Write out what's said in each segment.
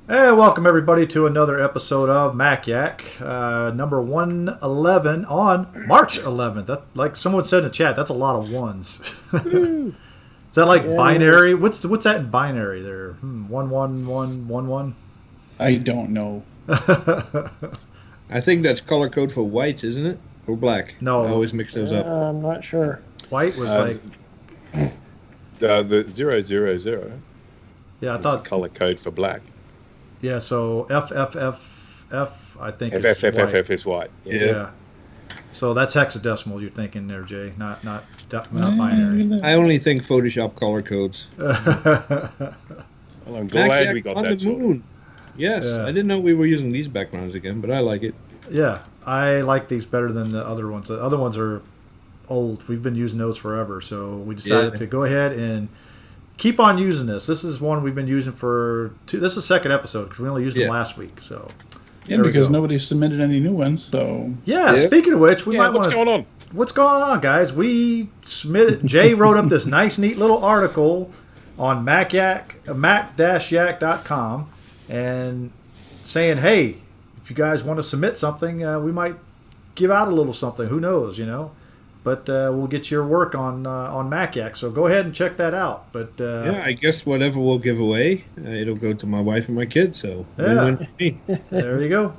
Hey, welcome everybody to another episode of Mac Yak, number 111 on March 11th. That, like someone said in the chat, that's a lot of ones. Woo. Is that like Yeah, it is. binary? What's that in binary there? 11111. I don't know. I think that's color code for white, isn't it? Or black? I No, always mix those up. I'm not sure. white was Uh, like the 000 yeah. I is the thought color code for black. yeah. So FFFF I think is white. FFFF is white. Yeah. So that's hexadecimal. You're thinking there, Jay? Not binary. I only think Photoshop color codes. Well, I'm Mac glad Yak we got on that the sorted. moon. Yes, Yeah. I didn't know we were using these backgrounds again, but I like it. Yeah, I like these better than the other ones. The other ones are old. We've been using those forever, so we decided Yeah. to go ahead and keep on using this. This is one we've been using for two. This is the second episode because we only used them Yeah. last week. So Yeah, There we because go. nobody submitted any new ones, so yeah. Yep. Speaking of which, we Yeah, might what's want going on? What's going on, guys? We submitted. Jay wrote up this nice, neat little article on mac-yak.com and saying, "Hey, if you guys want to submit something, we might give out a little something. Who knows, you know?" But we'll get your work on Mac Yak. So go ahead and check that out. But Yeah, I guess whatever we'll give away, it'll go to my wife and my kids. So Yeah. win-win for me. there you go.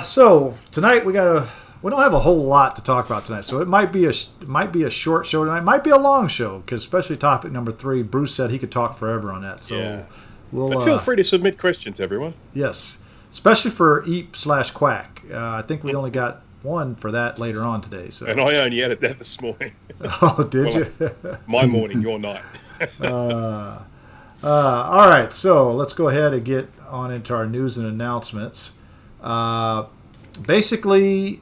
So tonight we don't have a whole lot to talk about tonight, so it might be a short show tonight. It might be a long show because especially topic number 3, Bruce said he could talk forever on that. So Yeah. we'll But feel free to submit questions, everyone. yes, especially for Eep/Quack. I think we only got one for that later on today. So And I only added that this morning. oh, did Well, you? My morning, your night. All right, so let's go ahead and get on into our news and announcements. Basically,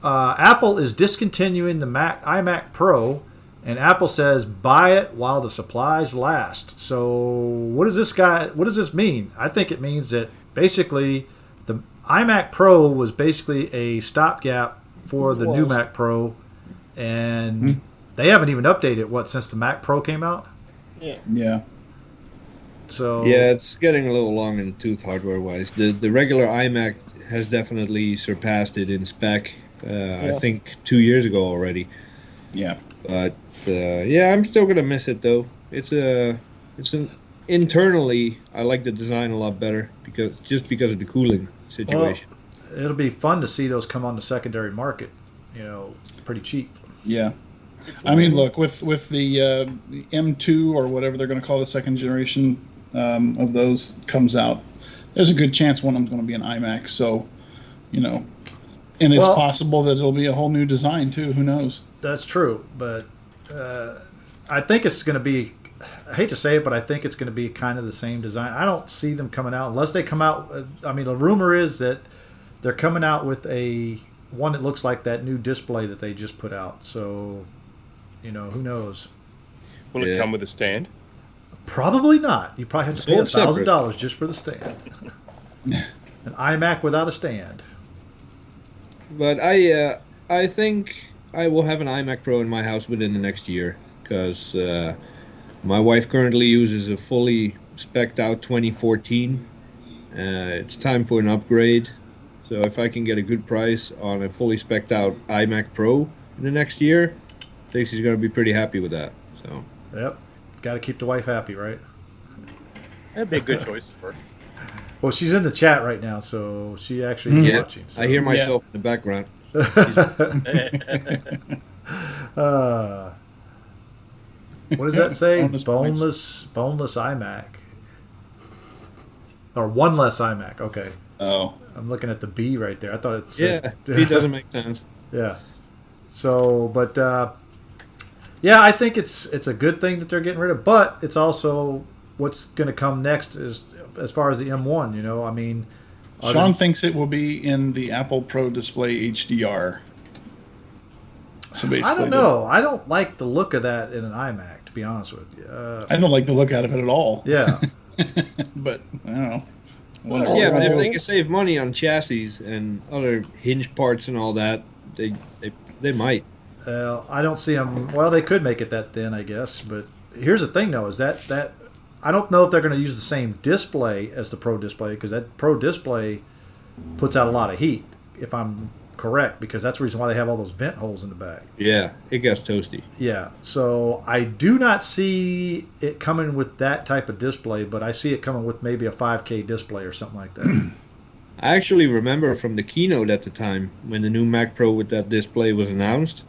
Apple is discontinuing the iMac Pro, and Apple says buy it while the supplies last. So, what does this mean? I think it means that basically the iMac Pro was basically a stopgap for the new Mac Pro, and they haven't even updated since the Mac Pro came out. yeah. So Yeah, it's getting a little long in the tooth hardware-wise. The regular iMac has definitely surpassed it in spec. I think 2 years ago already. Yeah. But yeah, I'm still gonna miss it though. It's an internally I like the design a lot better because of the cooling situation. it'll be fun to see those come on the secondary market, pretty cheap. Yeah. I mean, look, with the M2 or whatever they're going to call the second generation of those comes out, there's a good chance one of them's going to be an iMac. So, and it's Well- possible that it'll be a whole new design too. Who knows? That's true, but I think it's going to be. I hate to say it, but I think it's going to be kind of the same design. I don't see them coming out unless they come out. I mean, the rumor is that they're coming out with one that looks like that new display that they just put out. So, who knows? Will it Yeah. come with a stand? Probably not. You probably have to pay Sold separate. $1,000 just for the stand. An iMac without a stand. But I think I will have an iMac Pro in my house within the next year because my wife currently uses a fully spec'd out 2014. It's time for an upgrade. So if I can get a good price on a fully spec'd out iMac Pro in the next year, I think she's going to be pretty happy with that. So Yep. Got to keep the wife happy, right? That'd be a good choice for her. Well, she's in the chat right now, so she actually is yeah, watching. So. I hear myself in the background. What does that say? Bonus boneless iMac. Or one less iMac. Okay. Oh, I'm looking at the B right there. I thought it said. Yeah, it doesn't make sense. Yeah. So, but yeah, I think it's a good thing that they're getting rid of, but it's also what's going to come next is as far as the M1. I mean, are Sean they- thinks it will be in the Apple Pro Display HDR. So basically, I don't know. I don't like the look of that in an iMac, to be honest with you. I don't like the look out of it at all. Yeah. But I don't know. Whatever. Yeah, but if they can save money on chassis and other hinge parts and all that, they might. I don't see them. Well, they could make it that thin, I guess. But here's the thing, though, is that I don't know if they're going to use the same display as the Pro Display, because that Pro Display puts out a lot of heat, if I'm correct, because that's the reason why they have all those vent holes in the back. Yeah, it gets toasty. Yeah, so I do not see it coming with that type of display, but I see it coming with maybe a 5K display or something like that. I actually remember from the keynote at the time when the new Mac Pro with that display was announced.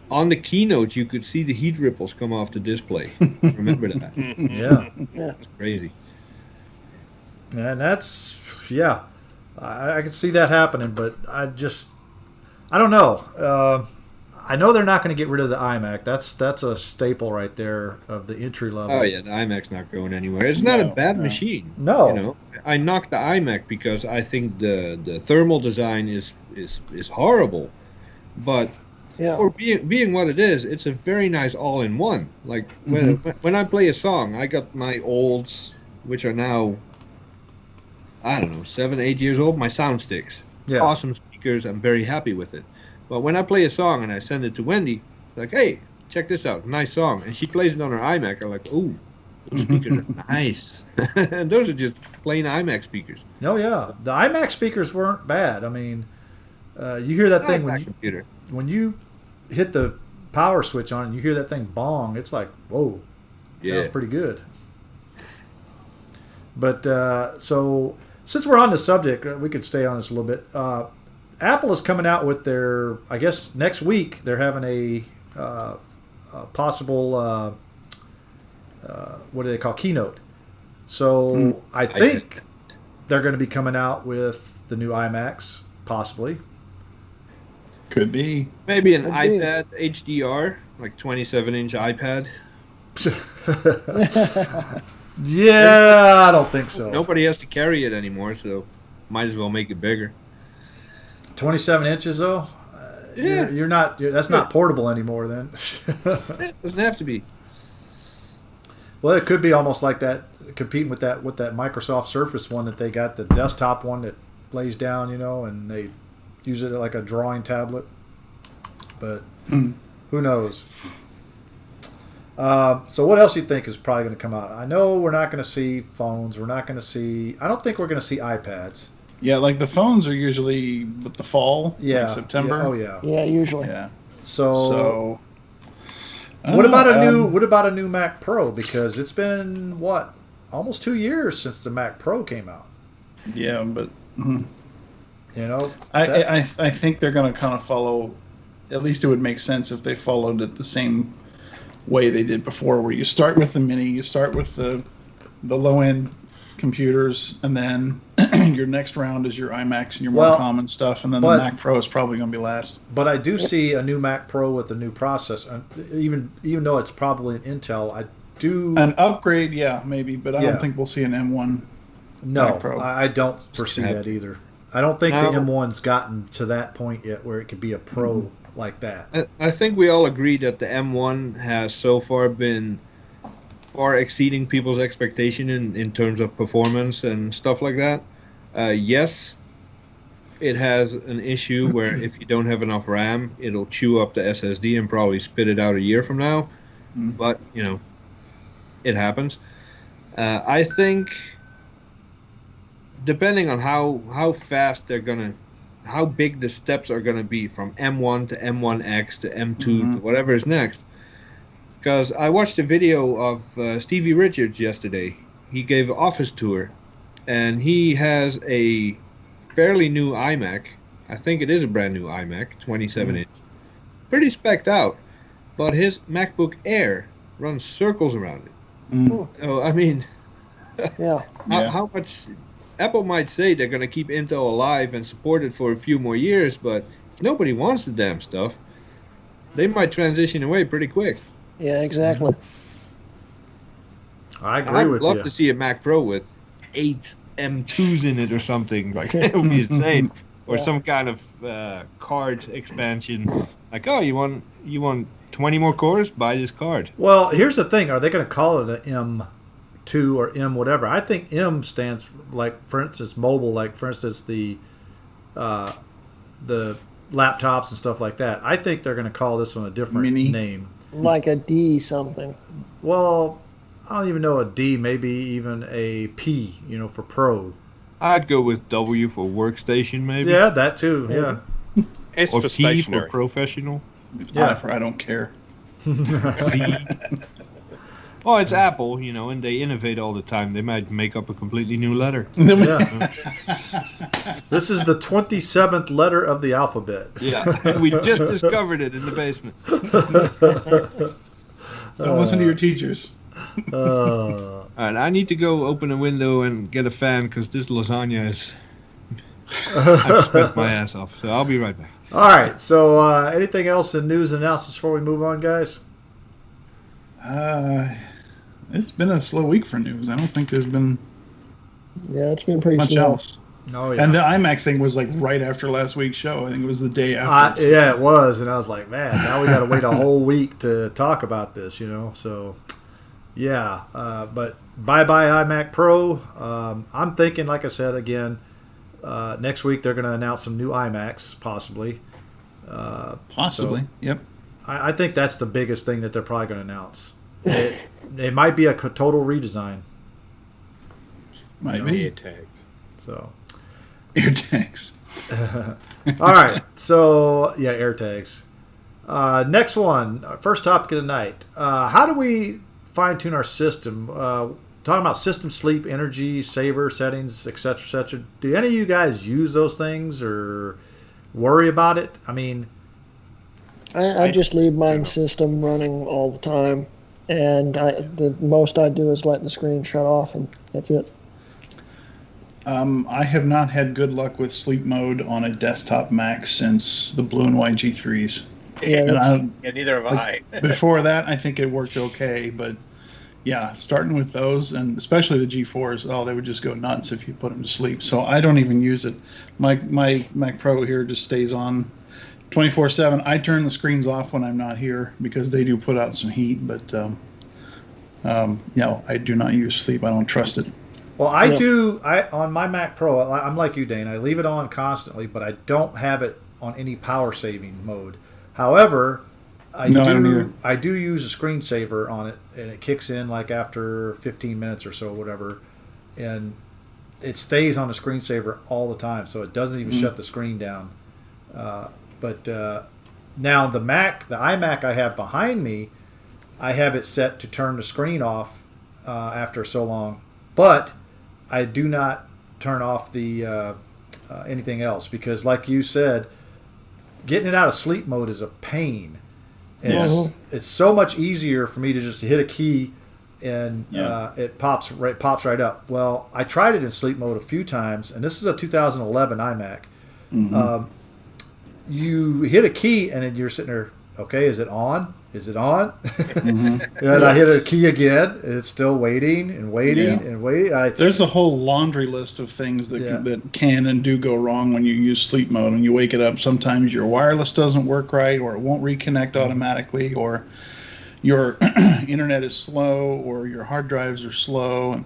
On the keynote, you could see the heat ripples come off the display. Remember that? Yeah. That's crazy. And that's, yeah, I can see that happening, but I don't know. I know they're not going to get rid of the iMac. That's a staple right there of the entry level. Oh yeah, the iMac's not going anywhere. It's not a bad machine. No. You know, I knocked the iMac because I think the thermal design is horrible, but for being what it is, it's a very nice all-in-one. Like when I play a song, I got my olds, which are now, I don't know, 7, 8 years old. My sound sticks, awesome speakers. I'm very happy with it. But when I play a song and I send it to Wendy, like, hey, check this out, nice song, and she plays it on her iMac, I'm like, ooh, those speakers are nice. And those are just plain iMac speakers. Oh yeah, the iMac speakers weren't bad. I mean, you hear that thing when you hit the power switch on and you hear that thing bong, it's like, whoa, sounds pretty good. But so since we're on the subject, we could stay on this a little bit. Apple is coming out with their, I guess next week they're having a possible what do they call, keynote. So I think they're going to be coming out with the new iMacs, possibly. Could be. Maybe an iPad HDR, like 27-inch iPad. Yeah, I don't think so. Nobody has to carry it anymore, so might as well make it bigger. 27 inches though. You're not. That's not portable anymore. Then It doesn't have to be. Well, it could be almost like that, competing with that Microsoft Surface one that they got, the desktop one that lays down, and they use it like a drawing tablet. But who knows? So what else do you think is probably going to come out? I know we're not going to see phones. We're not going to see. I don't think we're going to see iPads. Yeah, like the phones are usually with the fall, like September. Yeah. Oh yeah. Yeah, usually. Yeah. So what about a new Mac Pro? Because it's been almost 2 years since the Mac Pro came out. Yeah, but I think they're going to kind of follow. At least it would make sense if they followed it the same way they did before, where you start with the Mini, you start with the low end computers, and then your next round is your iMacs and your more common stuff, and then the Mac Pro is probably going to be last. But I do see a new Mac Pro with a new processor, even though it's probably an Intel. I do an upgrade, maybe, but I don't think we'll see an M1. No, Mac Pro. I don't foresee that either. I don't think the M1's gotten to that point yet where it could be a Pro like that. I think we all agree that the M1 has so far been far exceeding people's expectation in terms of performance and stuff like that. Yes, it has an issue where if you don't have enough RAM, it'll chew up the SSD and probably spit it out a year from now. But, it happens. I think depending on how fast they're going to, how big the steps are going to be from M1 to M1X to M2 to whatever is next. Because I watched a video of Stevie Richards yesterday. He gave an office tour, and he has a fairly new iMac. I think it is a brand new iMac, 27-inch. Pretty specced out. But his MacBook Air runs circles around it. So, I mean, how much... Apple might say they're going to keep Intel alive and support it for a few more years, but if nobody wants the damn stuff, they might transition away pretty quick. Yeah, exactly. I agree with you. I'd love to see a Mac Pro with 8 M2s in it or something. Like, it would be insane. Or some kind of card expansion. Like, oh, you want 20 more cores? Buy this card. Well, here's the thing. Are they going to call it an M2 or M whatever? I think M stands for, like, for instance, mobile. Like, for instance, the laptops and stuff like that. I think they're going to call this one a different name. Like a D something. Well, I don't even know a D, maybe even a P, for Pro. I'd go with W for workstation, maybe. Yeah, that too. Yeah. S Or for P stationary. for professional. Yeah. I for I don't care. C. Oh, it's Apple, and they innovate all the time. They might make up a completely new letter. Yeah. This is the 27th letter of the alphabet. Yeah, we just discovered it in the basement. Don't listen to your teachers. All right, I need to go open a window and get a fan because this lasagna is. I've sweat my ass off, so I'll be right back. All right. So, anything else in news and announcements before we move on, guys? It's been a slow week for news. I don't think there's been Yeah, it's been pretty much slow. else. Oh yeah. And the iMac thing was like right after last week's show. I think it was the day after. Yeah, it was, and I was like, man, now we got to wait a whole week to talk about this, So, yeah. But bye iMac Pro. I'm thinking, like I said again, next week they're going to announce some new iMacs, possibly. Possibly. So Yep. I think that's the biggest thing that they're probably going to announce. It might be a total redesign. Might be. Air tags. So. Air tags. All right. So, yeah, air tags. Next one. First topic of the night. How do we fine-tune our system? Talking about system sleep, energy, saver settings, etc., etc. Do any of you guys use those things or worry about it? I mean, I just leave my system running all the time, and the most I do is let the screen shut off, and that's it. I have not had good luck with sleep mode on a desktop Mac since the blue and white G3s. Yeah, And that's, Yeah, neither have I. before that, I think it worked okay, but yeah, starting with those, and especially the G4s, they would just go nuts if you put them to sleep. So I don't even use it. My Mac Pro here just stays on 24/7. I turn the screens off when I'm not here because they do put out some heat, but no, I do not use sleep. I don't trust it. well, I do. On my Mac Pro, I'm like you, Dane. I leave it on constantly, but I don't have it on any power saving mode. However, I don't either. do use a screensaver on it, and it kicks in like after 15 minutes or so, whatever, and it stays on the screensaver all the time, so it doesn't even shut the screen down. But now the iMac I have behind me, I have it set to turn the screen off after so long, but I do not turn off the anything else because, like you said, getting it out of sleep mode is a pain. It's so much easier for me to just hit a key and it pops right up. Well, I tried it in sleep mode a few times, and this is a 2011 iMac. Mm-hmm. You hit a key and then you're sitting there, okay, is it on? Is it on? Mm-hmm. And I hit a key again, and it's still waiting and waiting and waiting. There's a whole laundry list of things that can and do go wrong when you use sleep mode. When you wake it up, sometimes your wireless doesn't work right, or it won't reconnect automatically, or your internet is slow, or your hard drives are slow. And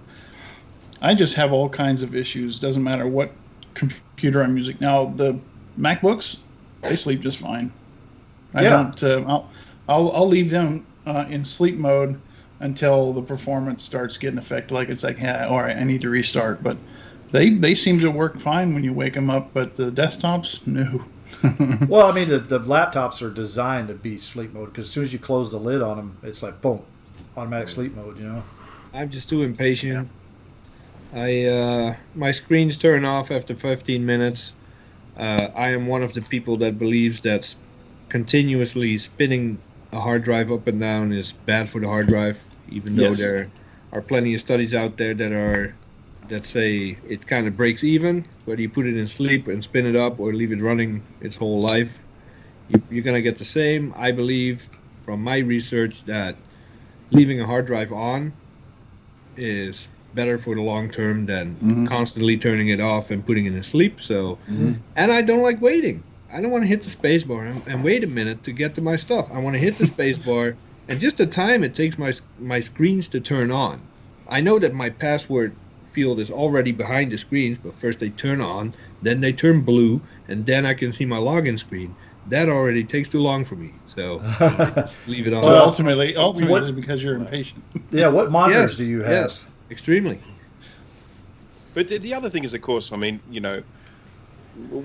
I just have all kinds of issues. Doesn't matter what computer I'm using. Now, the MacBooks, they sleep just fine. I don't. I'll leave them in sleep mode until the performance starts getting affected. Like it's like, yeah, all right, I need to restart. But they seem to work fine when you wake them up. But the desktops, no. Well, I mean, the laptops are designed to be sleep mode because as soon as you close the lid on them, it's like boom, automatic sleep mode. I'm just too impatient. My screens turn off after 15 minutes. I am one of the people that believes that continuously spinning a hard drive up and down is bad for the hard drive, even though there are plenty of studies out there that say it kind of breaks even, whether you put it in sleep and spin it up or leave it running its whole life. You're going to get the same. I believe from my research that leaving a hard drive on is better for the long term than constantly turning it off and putting it in sleep. So, and I don't like waiting. I don't want to hit the space bar and wait a minute to get to my stuff. I want to hit the space bar and just the time it takes my screens to turn on. I know that my password field is already behind the screens, but first they turn on, then they turn blue, and then I can see my login screen. that already takes too long for me. So just leave it on. So Well, ultimately, what- it's because you're impatient. Yeah, what monitors Yes, do you have? Yes, extremely. But the other thing is, of course, I mean,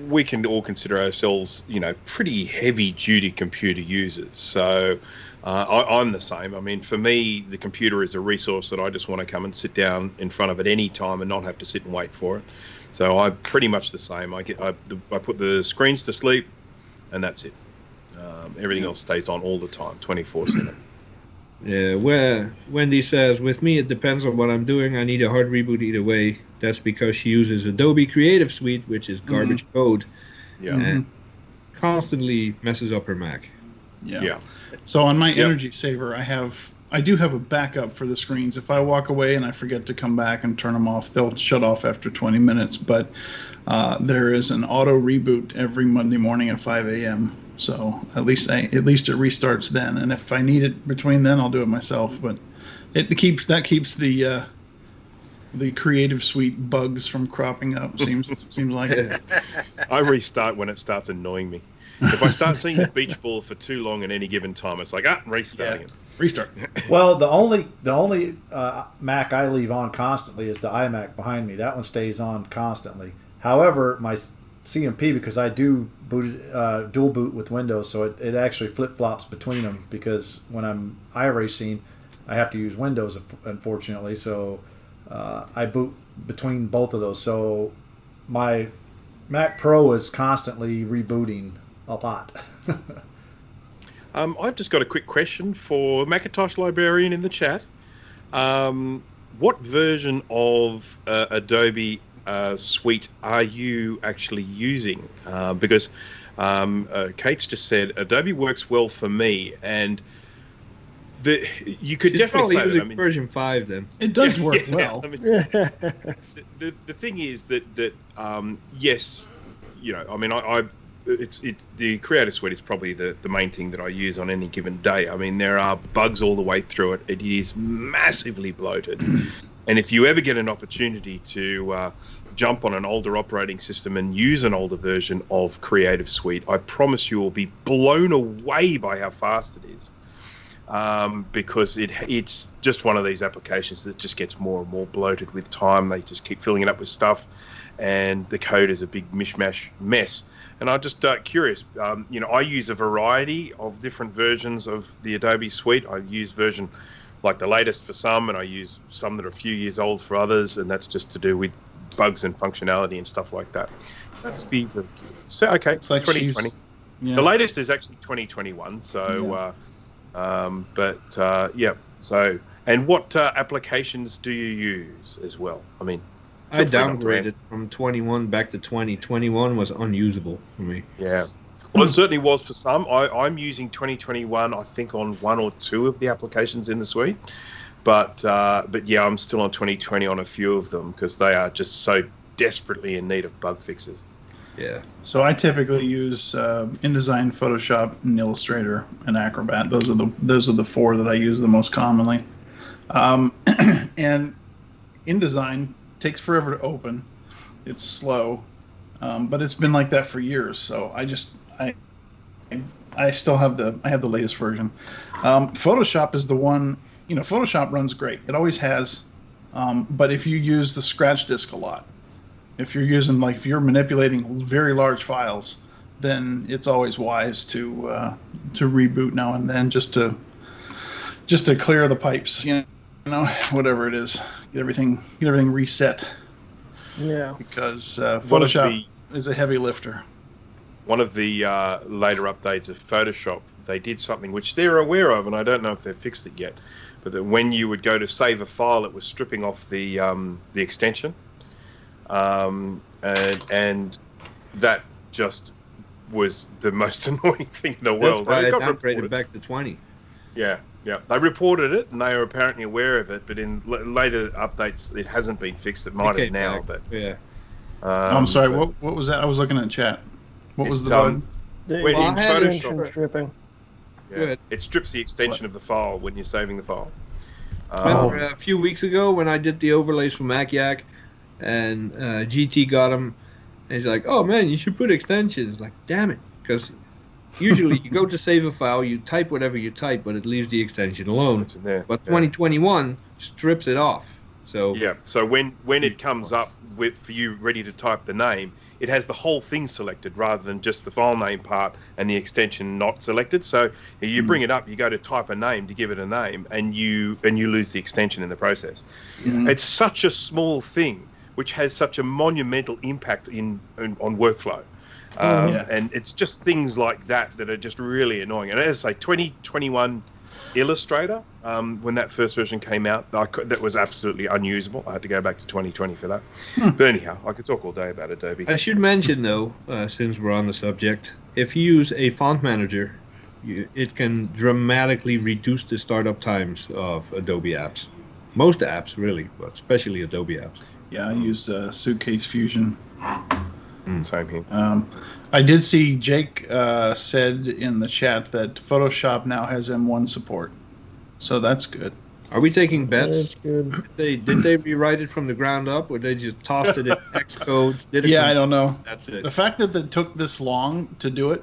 we can all consider ourselves, pretty heavy-duty computer users. So I'm the same. I mean, for me, the computer is a resource that I just want to come and sit down in front of at any time and not have to sit and wait for it. So I'm pretty much the same. I put the screens to sleep, and that's it. Everything else stays on all the time, 24/7. Yeah, where Wendy says, with me it depends on what I'm doing. I need a hard reboot either way. That's because she uses Adobe Creative Suite, which is garbage code, Yeah. and constantly messes up her Mac. Yeah. So on my Yep. energy saver, I do have a backup for the screens. If I walk away and I forget to come back and turn them off, they'll shut off after 20 minutes. But there is an auto reboot every Monday morning at 5 a.m. So at least it restarts then. And if I need it between then, I'll do it myself. But that keeps the Creative Suite bugs from cropping up. Seems like it. I restart when it starts annoying me. If I start seeing the beach ball for too long at any given time, it's like, restarting it. Restart. Well, the only Mac I leave on constantly is the iMac behind me. That one stays on constantly. However, my CMP, because I do dual boot with Windows, so it actually flip flops between them. Because when I'm iRacing, I have to use Windows, unfortunately. So I boot between both of those. So my Mac Pro is constantly rebooting a lot. I've just got a quick question for Macintosh Librarian in the chat. What version of Adobe Suite are you actually using? Because Kate's just said Adobe works well for me, and you could She's definitely probably say using that. version 5 then. It does work well. I mean, the thing is that yes, I mean, it's the Creative Suite is probably the main thing that I use on any given day. I mean, there are bugs all the way through it. It is massively bloated, and if you ever get an opportunity to jump on an older operating system and use an older version of Creative Suite, I promise you will be blown away by how fast it is. Because it's just one of these applications that just gets more and more bloated with time. They just keep filling it up with stuff, and the code is a big mishmash mess. And I'm just curious, I use a variety of different versions of the Adobe Suite. I use version like the latest for some, and I use some that are a few years old for others, and that's just to do with bugs and functionality and stuff like that. That's be so okay. It's like 2020. Yeah. The latest is actually 2021. So. Yeah. So, and what applications do you use as well? I mean, I feel free not to downgraded answer. from 21 back to 20. 21 was unusable for me. Yeah. Well, it certainly was for some. I'm using 2021, I think, on one or two of the applications in the suite. But yeah, I'm still on 2020 on a few of them because they are just so desperately in need of bug fixes. Yeah. So I typically use InDesign, Photoshop, and Illustrator, and Acrobat. Those are the four that I use the most commonly. And InDesign takes forever to open. It's slow, but it's been like that for years. So I still have the latest version. Photoshop is the one. Photoshop runs great. It always has. But if you use the scratch disk a lot, if you're manipulating very large files, then it's always wise to reboot now and then just to clear the pipes, whatever it is, get everything reset. Yeah. Because Photoshop is a heavy lifter. One of the later updates of Photoshop, they did something which they're aware of, and I don't know if they've fixed it yet, but that when you would go to save a file, it was stripping off the extension. And that just was the most annoying thing in the world. That's why It I got downgraded reported. back to 20. Yeah. They reported it, and they are apparently aware of it. But in later updates, it hasn't been fixed. It might have came now. back. But Yeah. I'm sorry. but What was that? I was looking at the chat. What was it's, the bug? The Wait, in Photoshop- extension stripping. yeah, Good. it strips the extension of the file when you're saving the file. Remember a few weeks ago when I did the overlays for Mac Yak, and GT got them, and he's like, "Oh man, you should put extensions." Like, damn it, because Usually, you go to save a file, you type whatever you type, but it leaves the extension alone. It's in there. But Yeah. 2021 strips it off. So Yeah. So when it comes up for you ready to type the name, it has the whole thing selected rather than just the file name part and the extension not selected. So you bring it up, you go to type a name to give it a name, and you lose the extension in the process. It's such a small thing which has such a monumental impact on workflow. And it's just things like that are just really annoying. And as I say, 2021 Illustrator, when that first version came out, that was absolutely unusable. I had to go back to 2020 for that. But anyhow, I could talk all day about Adobe. I should mention, though, since we're on the subject, if you use a font manager, it can dramatically reduce the startup times of Adobe apps. Most apps, really, but especially Adobe apps. Yeah, I use Suitcase Fusion. Same here. I did see Jake said in the chat that Photoshop now has M1 support, so that's good. Are we taking bets? That's good. Did they rewrite it from the ground up, or they just tossed it in Xcode? I don't know. That's it. The fact that it took this long to do it,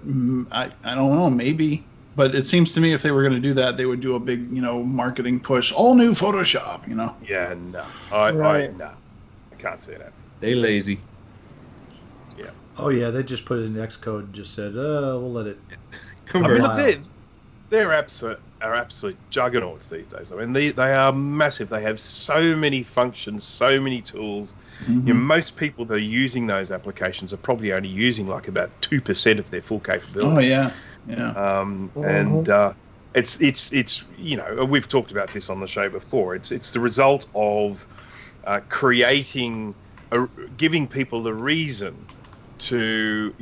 I don't know, maybe. But it seems to me if they were going to do that, they would do a big, marketing push. All new Photoshop, Yeah, no. No. I can't say that. They lazy. Yeah. Oh yeah, they just put it in Xcode and just said, we'll let it. I mean, Wow. look, their apps are absolute juggernauts these days. I mean, they are massive. They have so many functions, so many tools. Most people that are using those applications are probably only using like about 2% of their full capability. Oh yeah. And it's we've talked about this on the show before. It's the result of giving people the reason to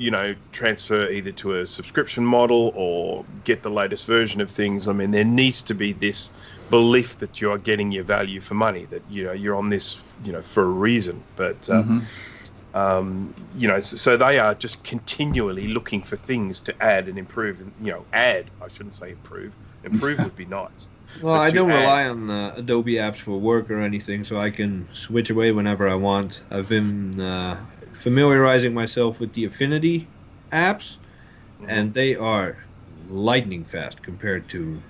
transfer either to a subscription model or get the latest version of things. I mean, there needs to be this belief that you are getting your value for money, that you're on this for a reason. But so they are just continually looking for things to add and improve. I shouldn't say improve. Improve would be nice. Well, I don't rely on Adobe apps for work or anything, so I can switch away whenever I want. I've been familiarizing myself with the Affinity apps, and they are lightning fast compared to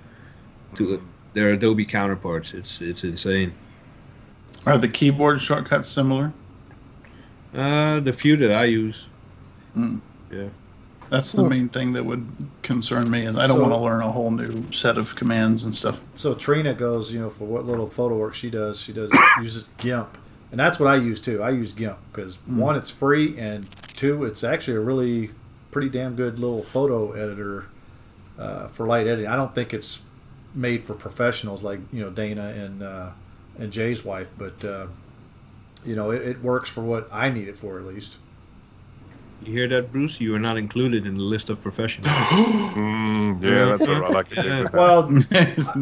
their Adobe counterparts. It's insane. Are the keyboard shortcuts similar? The few that I use. Yeah. That's the main thing that would concern me, is I don't want to learn a whole new set of commands and stuff. So Trina goes, for what little photo work she does uses GIMP. And that's what I use too. I use GIMP because one, it's free, and two, it's actually a really pretty damn good little photo editor for light editing. I don't think it's made for professionals like Dana and Jay's wife, but it works for what I need it for, at least. You hear that, Bruce? You are not included in the list of professionals. Yeah, that's what I like to do with that. Well,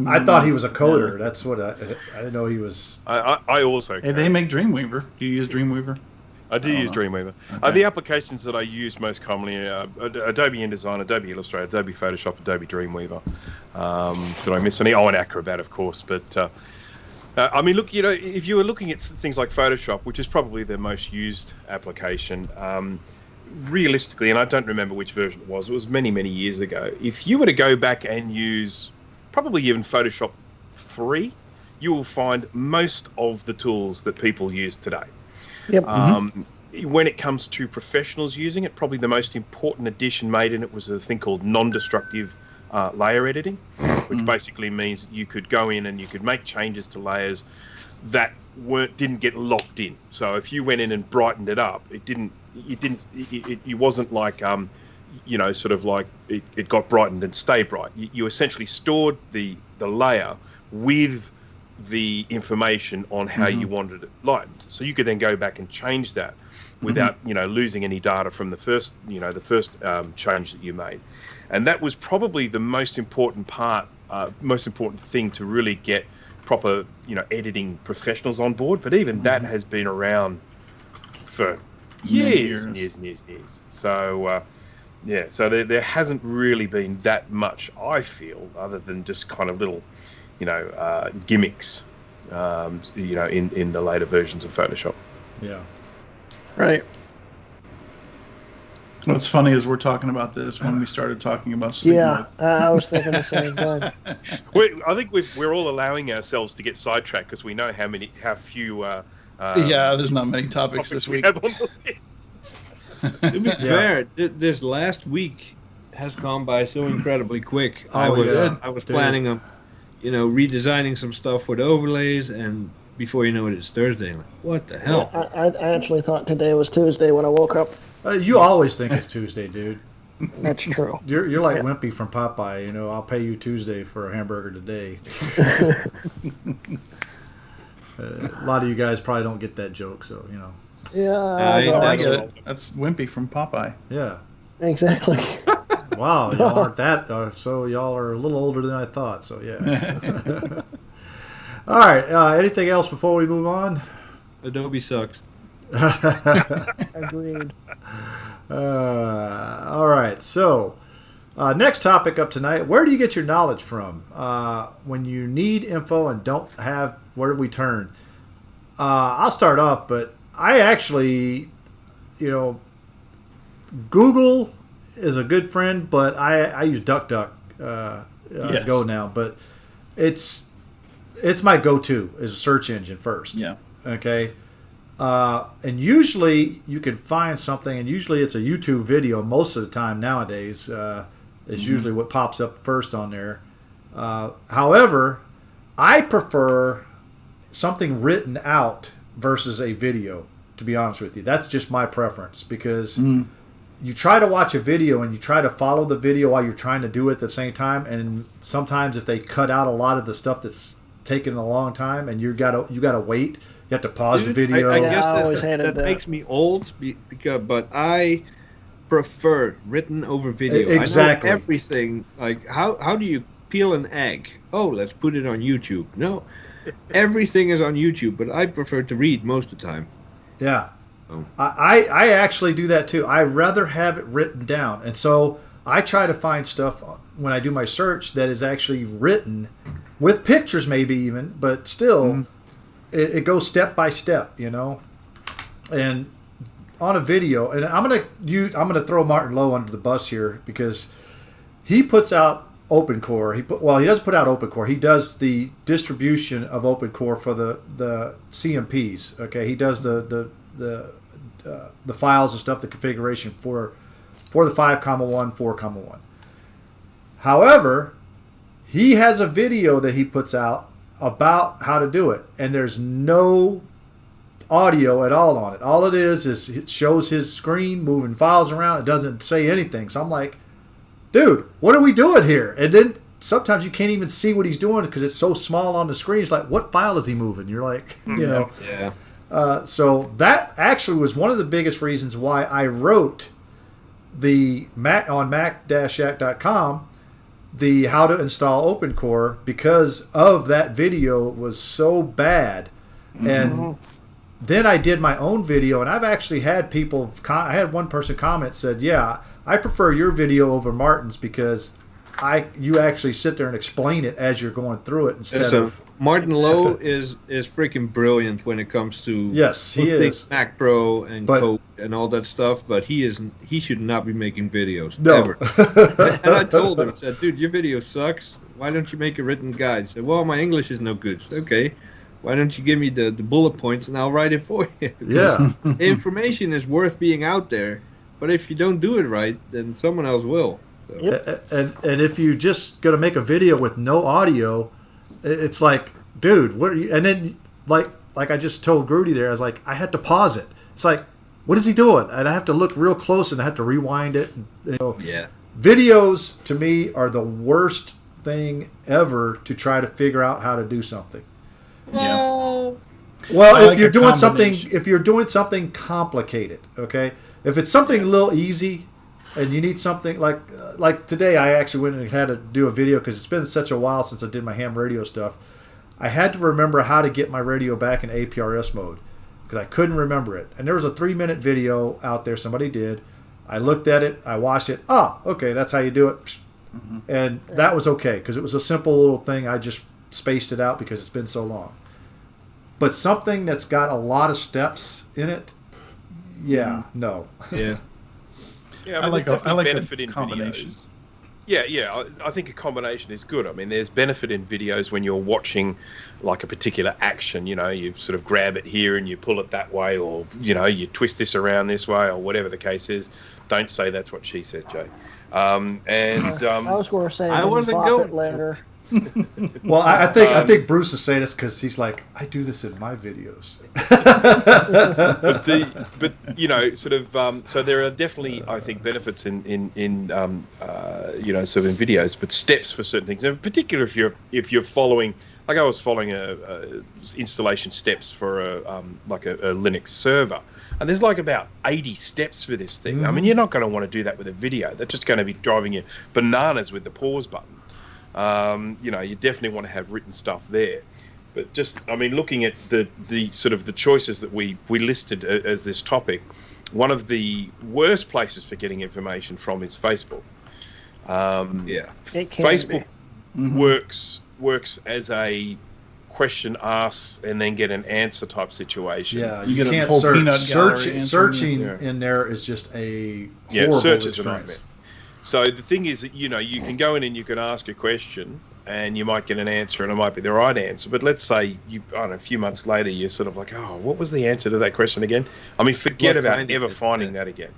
I thought he was a coder. That's what I didn't know he was. I also. Hey, they make Dreamweaver. Do you use Dreamweaver? I do use Dreamweaver. Okay. The applications that I use most commonly are Adobe InDesign, Adobe Illustrator, Adobe Photoshop, Adobe Dreamweaver. Did I miss any? Oh, and Acrobat, of course. But I mean, look, if you were looking at things like Photoshop, which is probably the most used application, realistically, and I don't remember which version it was many, many years ago, if you were to go back and use probably even Photoshop free, you will find most of the tools that people use today. Yep. When it comes to professionals using it, probably the most important addition made in it was a thing called non-destructive layer editing, which basically means you could go in and you could make changes to layers that didn't get locked in. So if you went in and brightened it up, it wasn't like sort of like it got brightened and stayed bright. You essentially stored the layer with the information on how you wanted it lightened. So you could then go back and change that without losing any data from the first change that you made. And that was probably the most important thing to really get proper editing professionals on board. But even that has been around for years and years and years and years. So so there hasn't really been that much, I feel, other than just kind of little gimmicks in the later versions of Photoshop. Yeah. Right. What's funny is we're talking about this when we started talking about sleep Yeah, mode. I was thinking the same thing. I think we're all allowing ourselves to get sidetracked because we know how few. Yeah, there's not many topics this we week. have on the list. To be fair, this last week has gone by so incredibly quick. Oh, I was dude. planning on, redesigning some stuff for the overlays, and before you know it, it's Thursday. I'm like, what the hell? I actually thought today was Tuesday when I woke up. You always think it's Tuesday, dude. That's true. You're like Wimpy from Popeye. I'll pay you Tuesday for a hamburger today. A lot of you guys probably don't get that joke, so Yeah, I get it. That's Wimpy from Popeye. Yeah. exactly. Wow, y'all aren't that. So y'all are a little older than I thought. So yeah. All right. Anything else before we move on? Adobe sucks. Agreed. All right. So, next topic up tonight. Where do you get your knowledge from? When you need info and don't have, where do we turn? I'll start off, but I actually, Google is a good friend, but I use DuckDuck Yes. Go now. But it's my go-to as a search engine first. Yeah. Okay. And usually you can find something, and usually it's a YouTube video most of the time nowadays. Is usually what pops up first on there. However, I prefer something written out versus a video, to be honest with you. That's just my preference, because you try to watch a video and you try to follow the video while you're trying to do it at the same time, and sometimes if they cut out a lot of the stuff that's taking a long time and you gotta wait, you have to pause the video. I Yeah, guess I always that hated that. makes me old, but I prefer written over video. Exactly. I know everything. Like, how do you peel an egg? Oh, let's put it on YouTube. No, everything is on YouTube, but I prefer to read most of the time. Yeah. Oh. I actually do that too. I rather have it written down. And so I try to find stuff when I do my search that is actually written with pictures, maybe even, but still it goes step by step, and on a video. And I'm gonna throw Martin Lowe under the bus here, because he puts out OpenCore. He doesn't put out OpenCore. He does the distribution of OpenCore for the CMPs. Okay, he does the files and stuff, the configuration for the 5,1, 4,1. However, he has a video that he puts out about how to do it, and there's no audio at all on it. All it is it shows his screen moving files around. It doesn't say anything. So I'm like, dude, what are we doing here? And then sometimes you can't even see what he's doing because it's so small on the screen. It's like, what file is he moving? You're like, Yeah. So that actually was one of the biggest reasons why I wrote the on mac-yak.com the how to install OpenCore, because of that video was so bad. And then I did my own video, and I've actually had people, I had one person comment, said, yeah, I prefer your video over Martin's, because you actually sit there and explain it as you're going through it instead of... Martin Lowe is freaking brilliant when it comes to Yes, he is. Mac Pro and code and all that stuff, but he should not be making videos ever. And I told him, I said, dude, your video sucks. Why don't you make a written guide? He said, well, my English is no good. Said, okay, why don't you give me the bullet points and I'll write it for you? Yeah. Information is worth being out there, but if you don't do it right, then someone else will. So. And if you just going to make a video with no audio, it's like, dude, what are you? And then like I just told Grudy there, I was like, I had to pause it. It's like, what is he doing? And I have to look real close and I have to rewind it. Yeah. Videos to me are the worst thing ever to try to figure out how to do something. Well, if you're doing something complicated, okay. If it's something a little easy, and you need something like today, I actually went and had to do a video because it's been such a while since I did my ham radio stuff. I had to remember how to get my radio back in APRS mode because I couldn't remember it. And there was a 3-minute video out there somebody did. I looked at it, I watched it. Okay, that's how you do it. And that was okay because it was a simple little thing. I just spaced it out because it's been so long. But something that's got a lot of steps in it, no. Yeah. Yeah, I like there's a, I like benefit a in combination. videos. Yeah. I think a combination is good. I mean, there's benefit in videos when you're watching like a particular action. You know, you sort of grab it here and you pull it that way, or you know, you twist this around this way, or whatever the case is. Don't say that's what she said, Jay. I was going to say I then wasn't bop going it later. Well, I think Bruce is saying this because he's like, I do this in my videos. but you know, sort of. So there are definitely, I think, benefits in you know, sort of in videos, but steps for certain things. In particular, if you're following, like I was following a installation steps for a Linux server. And there's like about 80 steps for this thing. I mean, you're not going to want to do that with a video. That's just going to be driving you bananas with the pause button. You know, you definitely want to have written stuff there. But just, I mean, looking at the sort of the choices that we listed as this topic, one of the worst places for getting information from is Facebook. It can Facebook be. works as a question asked and then get an answer type situation. Yeah, You you get a can't whole search. peanut gallery Searching Yeah. in there is just a horrible search is a experience. nightmare. So the thing is that, you know, you can go in and you can ask a question and you might get an answer and it might be the right answer. But let's say I don't know, a few months later, you're sort of like, oh, what was the answer to that question again? I mean, forget Not about finding ever it, finding that again.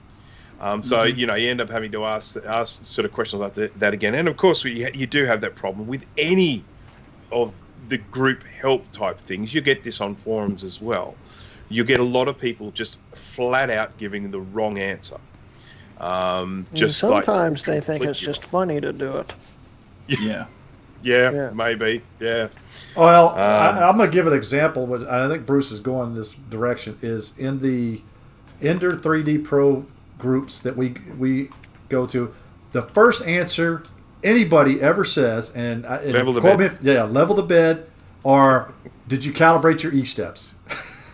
So, you know, you end up having to ask sort of questions like that again. And of course, you do have that problem with any of the group help type things. You get this on forums as well. You get a lot of people just flat out giving the wrong answer. Just sometimes like, they think it's just funny to do it. Yeah. Yeah, maybe. Yeah. Well, I'm going to give an example. But I think Bruce is going in this direction. Is in the Ender 3D Pro groups that we go to, the first answer anybody ever says, and Level the quote bed. me, level the bed, or did you calibrate your E-steps?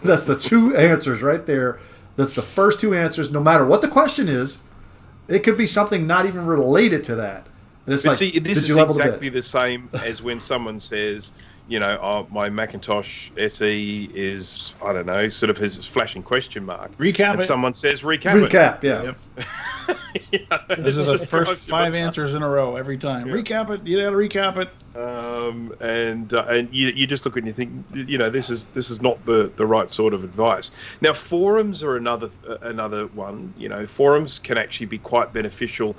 That's the two answers right there. That's the first two answers, no matter what the question is. It could be something not even related to that. And it's But like, see, this did is you level the exactly bed? the same as when someone says, you know, oh, my Macintosh SE is, I don't know, sort of has a flashing question mark. Recap and it. someone says recap it. Recap, yeah. Yep. You know, This is the first drives you 5 nuts. answers in a row every time. Yeah. Recap it. You got to recap it. And you just look and you think, you know, this is not the right sort of advice. Now, forums are another one. You know, forums can actually be quite beneficial,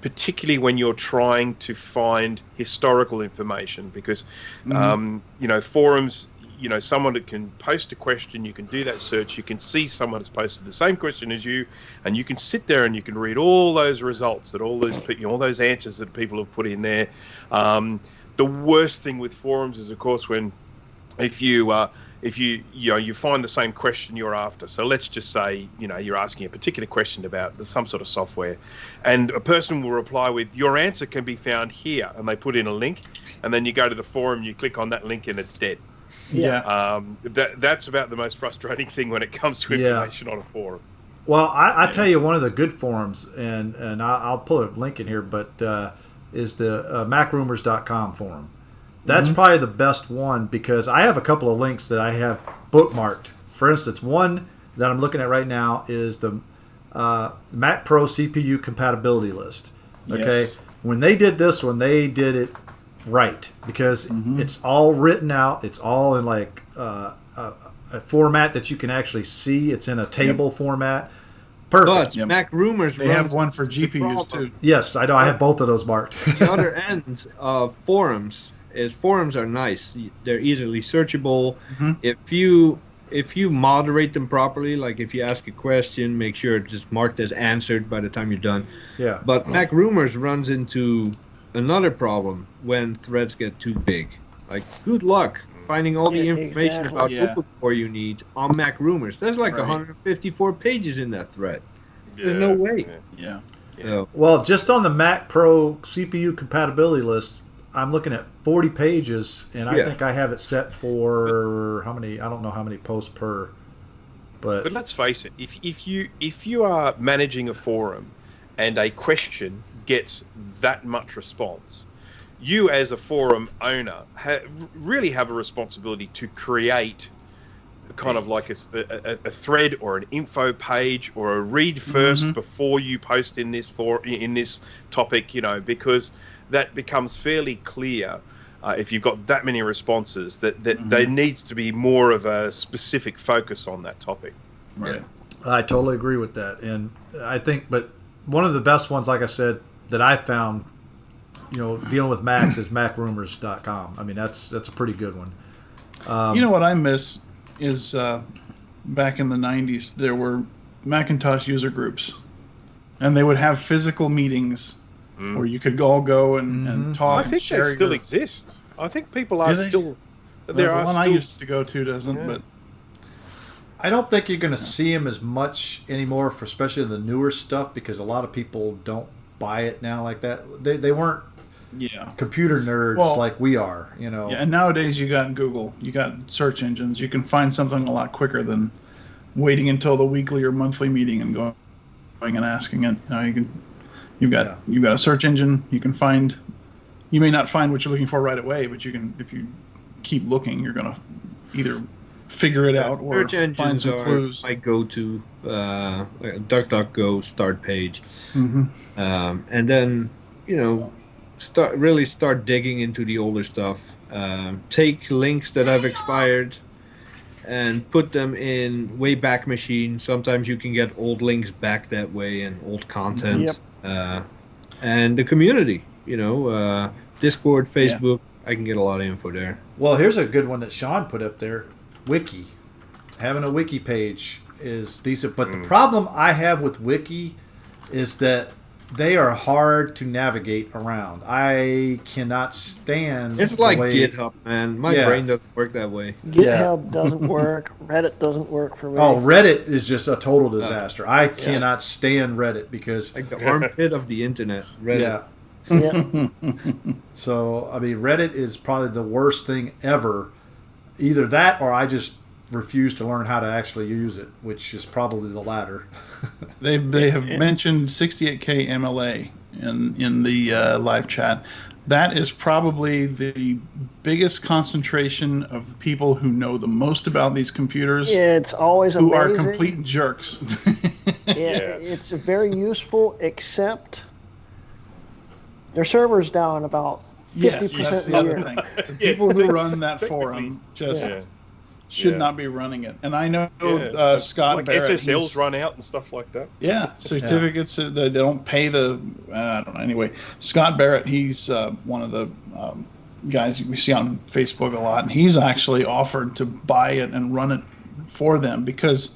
particularly when you're trying to find historical information, because you know, forums, you know, someone that can post a question, you can do that search, you can see someone has posted the same question as you, and you can sit there and you can read all those results that all those answers that people have put in there. The worst thing with forums is, of course, when if you find the same question you're after. So let's just say, you know, you're asking a particular question about some sort of software, and a person will reply with, your answer can be found here, and they put in a link, and then you go to the forum, you click on that link, and it's dead. Yeah. That's about the most frustrating thing when it comes to information on a forum. Well, I tell you, one of the good forums, and I'll pull a link in here, but is the MacRumors.com forum. That's probably the best one, because I have a couple of links that I have bookmarked. For instance, one that I'm looking at right now is the Mac Pro CPU compatibility list. Okay, Yes. when they did this one, they did it right, because it's all written out. It's all in like a format that you can actually see. It's in a table format. Perfect. But Mac Rumors They runs have one for the GPUs problem. too. Yes, I know. I have both of those marked. The other end of forums is forums are nice. They're easily searchable. If you moderate them properly, like if you ask a question, make sure it's just marked as answered by the time you're done. Yeah. But Mac Rumors runs into another problem when threads get too big. Like, good luck finding all the Yeah, information exactly. about Yeah. Open Core you need on Mac Rumors. There's like Right. 154 pages in that thread. There's no way. Yeah. So, Well, just on the Mac Pro CPU compatibility list, I'm looking at 40 pages, and I Yeah. think I have it set for how many? I don't know how many posts per, But let's face it, if you are managing a forum and a question gets that much response, you as a forum owner really have a responsibility to create kind of like a thread or an info page or a read first before you post in this topic, because that becomes fairly clear. If you've got that many responses, that there needs to be more of a specific focus on that topic. Right. I totally agree with that, and I think, but one of the best ones, like I said, that I found, dealing with Macs is macrumors.com. I mean, that's a pretty good one. What I miss is back in the 90s, there were Macintosh user groups, and they would have physical meetings where you could all go and talk. I think they still exist. I think people are still. There are one I used to go to doesn't, but I don't think you're going to see them as much anymore, for especially the newer stuff, because a lot of people don't buy it now like that. They weren't computer nerds like we are, Yeah, and nowadays you got Google, you got search engines. You can find something a lot quicker than waiting until the weekly or monthly meeting and going and asking it. You've got a search engine. You can find. You may not find what you're looking for right away, but you can, if you keep looking, you're going to either figure it out or find some clues. I go to DuckDuckGo start page, and then start digging into the older stuff. Take links that have expired and put them in Wayback Machine. Sometimes you can get old links back that way and old content. And the community, Discord, Facebook. I can get a lot of info there. Well, here's a good one that Sean put up there. Wiki. Having a wiki page is decent, but the problem I have with wiki is that they are hard to navigate around. I cannot stand. It's like GitHub, man. My brain doesn't work that way. GitHub doesn't work. Reddit doesn't work for me. Oh, Reddit is just a total disaster. I cannot stand Reddit because like the armpit of the internet. Reddit. Yeah. So I mean, Reddit is probably the worst thing ever. Either that, or I just refuse to learn how to actually use it, which is probably the latter. They have mentioned 68K MLA in the live chat. That is probably the biggest concentration of people who know the most about these computers. Yeah, it's always amazing. Who are complete jerks. It's very useful, except their server's down about 50% that's the other thing. The people who run that forum should not be running it. And I know Scott like Barrett. SSLs run out and stuff like that. Yeah, certificates. They don't pay the. I don't know. Anyway, Scott Barrett. He's one of the guys we see on Facebook a lot, and he's actually offered to buy it and run it for them because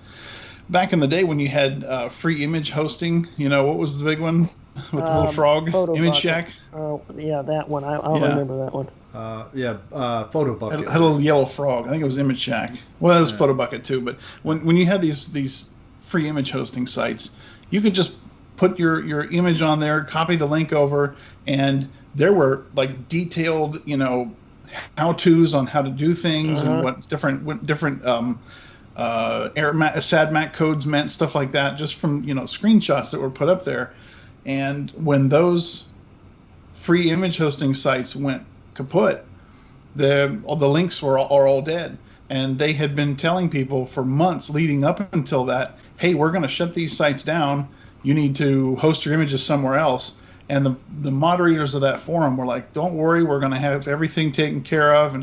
back in the day when you had free image hosting, what was the big one? With the little frog, Image Shack. Oh, yeah, that one. I don't remember that one. Photo Bucket. It had a little yellow frog. I think it was Image Shack. Well, it was Photo Bucket too. But when you had these free image hosting sites, you could just put your image on there, copy the link over, and there were like detailed, how-tos on how to do things and what different SADMAC codes meant, stuff like that, just from screenshots that were put up there. And when those free image hosting sites went kaput, the links are all dead. And they had been telling people for months leading up until that, hey, we're going to shut these sites down. You need to host your images somewhere else. And the moderators of that forum were like, don't worry, we're going to have everything taken care of.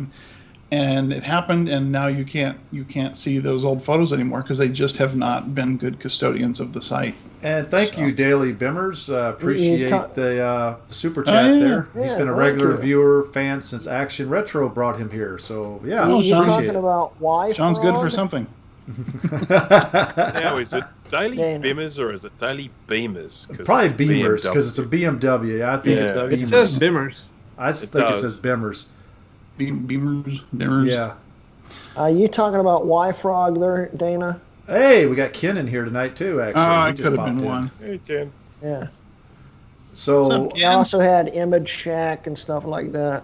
And it happened, and now you can't see those old photos anymore because they just have not been good custodians of the site. And thank you, Daily Bimmers. Appreciate the super chat there. He's been a regular viewer, fan since Action Retro brought him here. So you're talking about why? Sean's good for something. Now, is it Daily Bimmers or is it Daily Beamers? Probably Beamers because it's a BMW. I think it's Beamers. It says Bimmers. I think it says Bimmers. Beamers. Yeah. You talking about Y-Frog there, Dana? Hey, we got Ken in here tonight too. Actually, I could have been one. Hey, Ken. Yeah. So I also had Image Shack and stuff like that.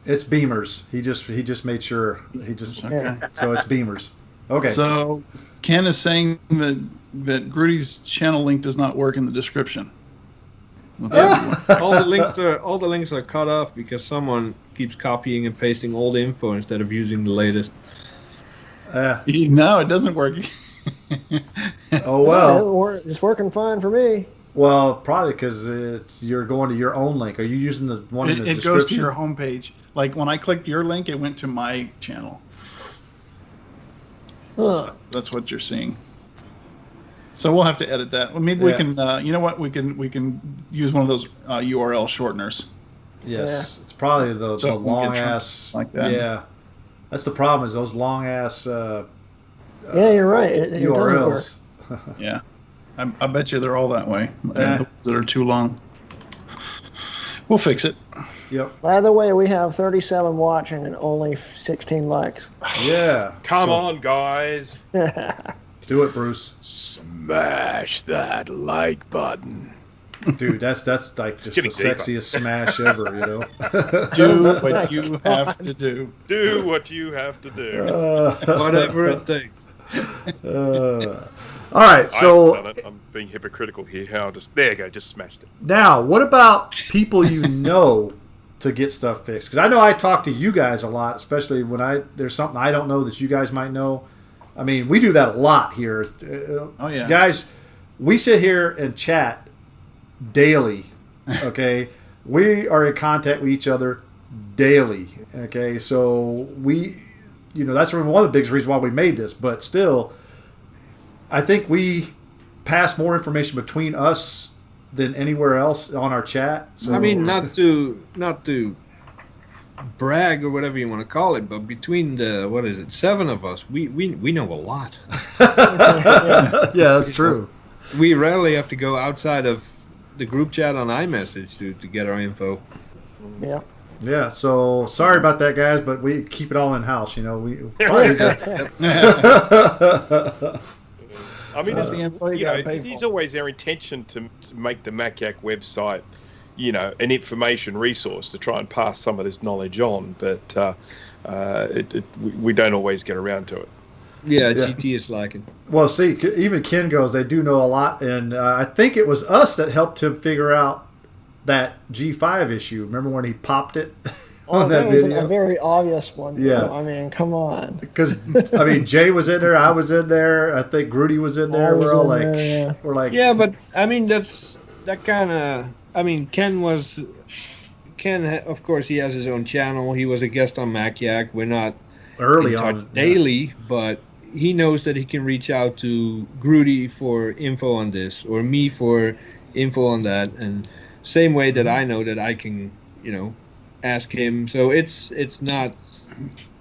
It's Beamers. He just made sure. So it's Beamers. Okay. So Ken is saying that Grudy's channel link does not work in the description. All the links are cut off because someone keeps copying and pasting old info instead of using the latest. No, it doesn't work. Oh well. It's working fine for me. Well, probably because you're going to your own link. Are you using the one in the description? It goes to your homepage. Like when I clicked your link, it went to my channel. So that's what you're seeing. So we'll have to edit that. Well, maybe we can. You know what? We can use one of those URL shorteners. Yes, it's probably the long ass like that. Yeah, that's the problem. Is those long ass. Yeah, you're right. It URLs. Yeah, I bet you they're all that way. That are too long. We'll fix it. Yep. By the way, we have 37 watching and only 16 likes. Yeah. Come on, guys. Do it, Bruce. Smash that like button. Dude, that's like just the sexiest smash ever, you know. Do what you have to do. Do what you have to do. Whatever it takes. All right, so I'm being hypocritical here. There you go, just smashed it. Now, what about people you know to get stuff fixed? Because I know I talk to you guys a lot, especially when there's something I don't know that you guys might know. I mean, we do that a lot here. Oh yeah, guys, we sit here and chat daily. Okay, we are in contact with each other daily. Okay, so that's one of the biggest reasons why we made this. But still, I think we pass more information between us than anywhere else on our chat. So, I mean, not to brag or whatever you want to call it, but between the 7 of us, we know a lot. Yeah, that's true. We rarely have to go outside of the group chat on iMessage to get our info. Yeah. Yeah, so sorry about that, guys, but we keep it all in house. We probably I mean, it is always our intention to make the Mac Yak website, an information resource to try and pass some of this knowledge on, but we don't always get around to it. Yeah, GT is liking. Well, see, even Ken goes, they do know a lot, and I think it was us that helped him figure out that G5 issue. Remember when he popped it on that was video? A very obvious one. Yeah. I mean, come on. Because, Jay was in there, I was in there, I think Grudy was in there. We're all like, we're like... Yeah, but, I mean, Ken, of course, he has his own channel. He was a guest on Mac Yak. We're not early in touch on daily, but he knows that he can reach out to Grudy for info on this or me for info on that, and same way that I know that I can, ask him. So it's not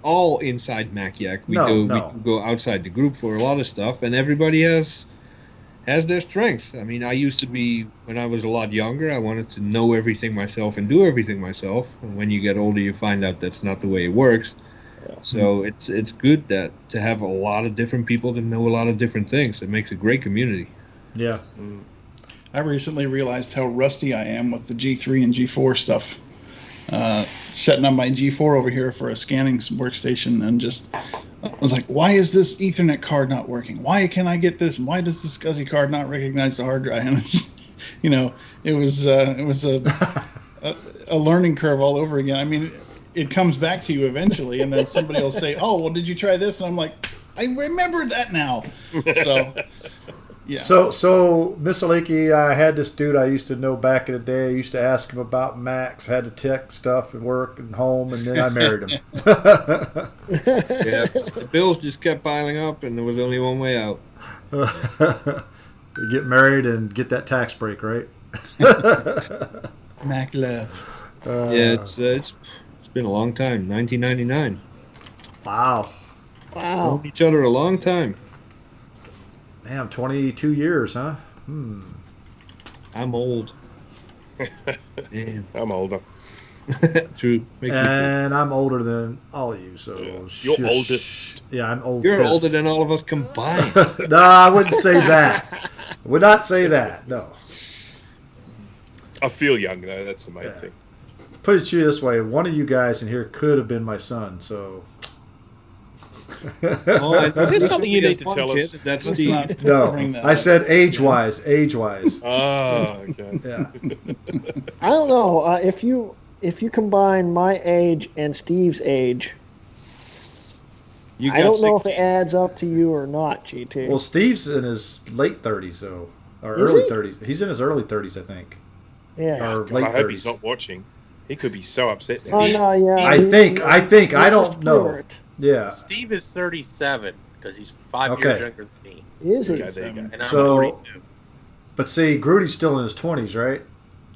all inside Mac Yak. We go outside the group for a lot of stuff, and everybody has their strengths. I mean, I used to be, when I was a lot younger, I wanted to know everything myself and do everything myself. And when you get older, you find out that's not the way it works. So it's good to have a lot of different people that know a lot of different things. It makes a great community. Yeah. I recently realized how rusty I am with the G3 and G4 stuff. Setting up my G4 over here for a scanning workstation, and I was like, why is this Ethernet card not working? Why can't I get this? Why does this SCSI card not recognize the hard drive? And it was a learning curve all over again. I mean, it comes back to you eventually, and then somebody will say, oh, well, did you try this? And I'm like, I remember that now. So, yeah. So Miss Aliki, I had this dude I used to know back in the day. I used to ask him about Macs, had to tech stuff at work and home, and then I married him. Yeah, the bills just kept piling up, and there was only one way out. Get married and get that tax break, right? Mac love. Yeah, it's been a long time. 1999. Wow. Known each other a long time. Damn, 22 years, huh? I'm old. Damn. I'm older. True. And I'm older than all of you, so... Yeah. You're oldest. Yeah, I'm oldest. You're older than all of us combined. No, I wouldn't say that. I would not say that, no. I feel young, though. That's the main thing. Put it to you this way. One of you guys in here could have been my son, so... Is there something you need to tell us? That's Steve. No, I said age-wise. Oh, okay. Yeah. I don't know. If you combine my age and Steve's age, You I got don't know if 16. it adds up to you or not, GT. Well, Steve's in his late 30s, though, or Is early he? 30s. He's in his early 30s, I think, Yeah. or God, late I hope 30s. he's not watching. He could be so upset now. Oh no, yeah. I think. I he's just don't know. flirt. Yeah. Steve is 37 because he's 5 Okay. years younger than me, Is he? Okay, there you go. and I'm So- 42. But see, Grudy's still in his 20s, right?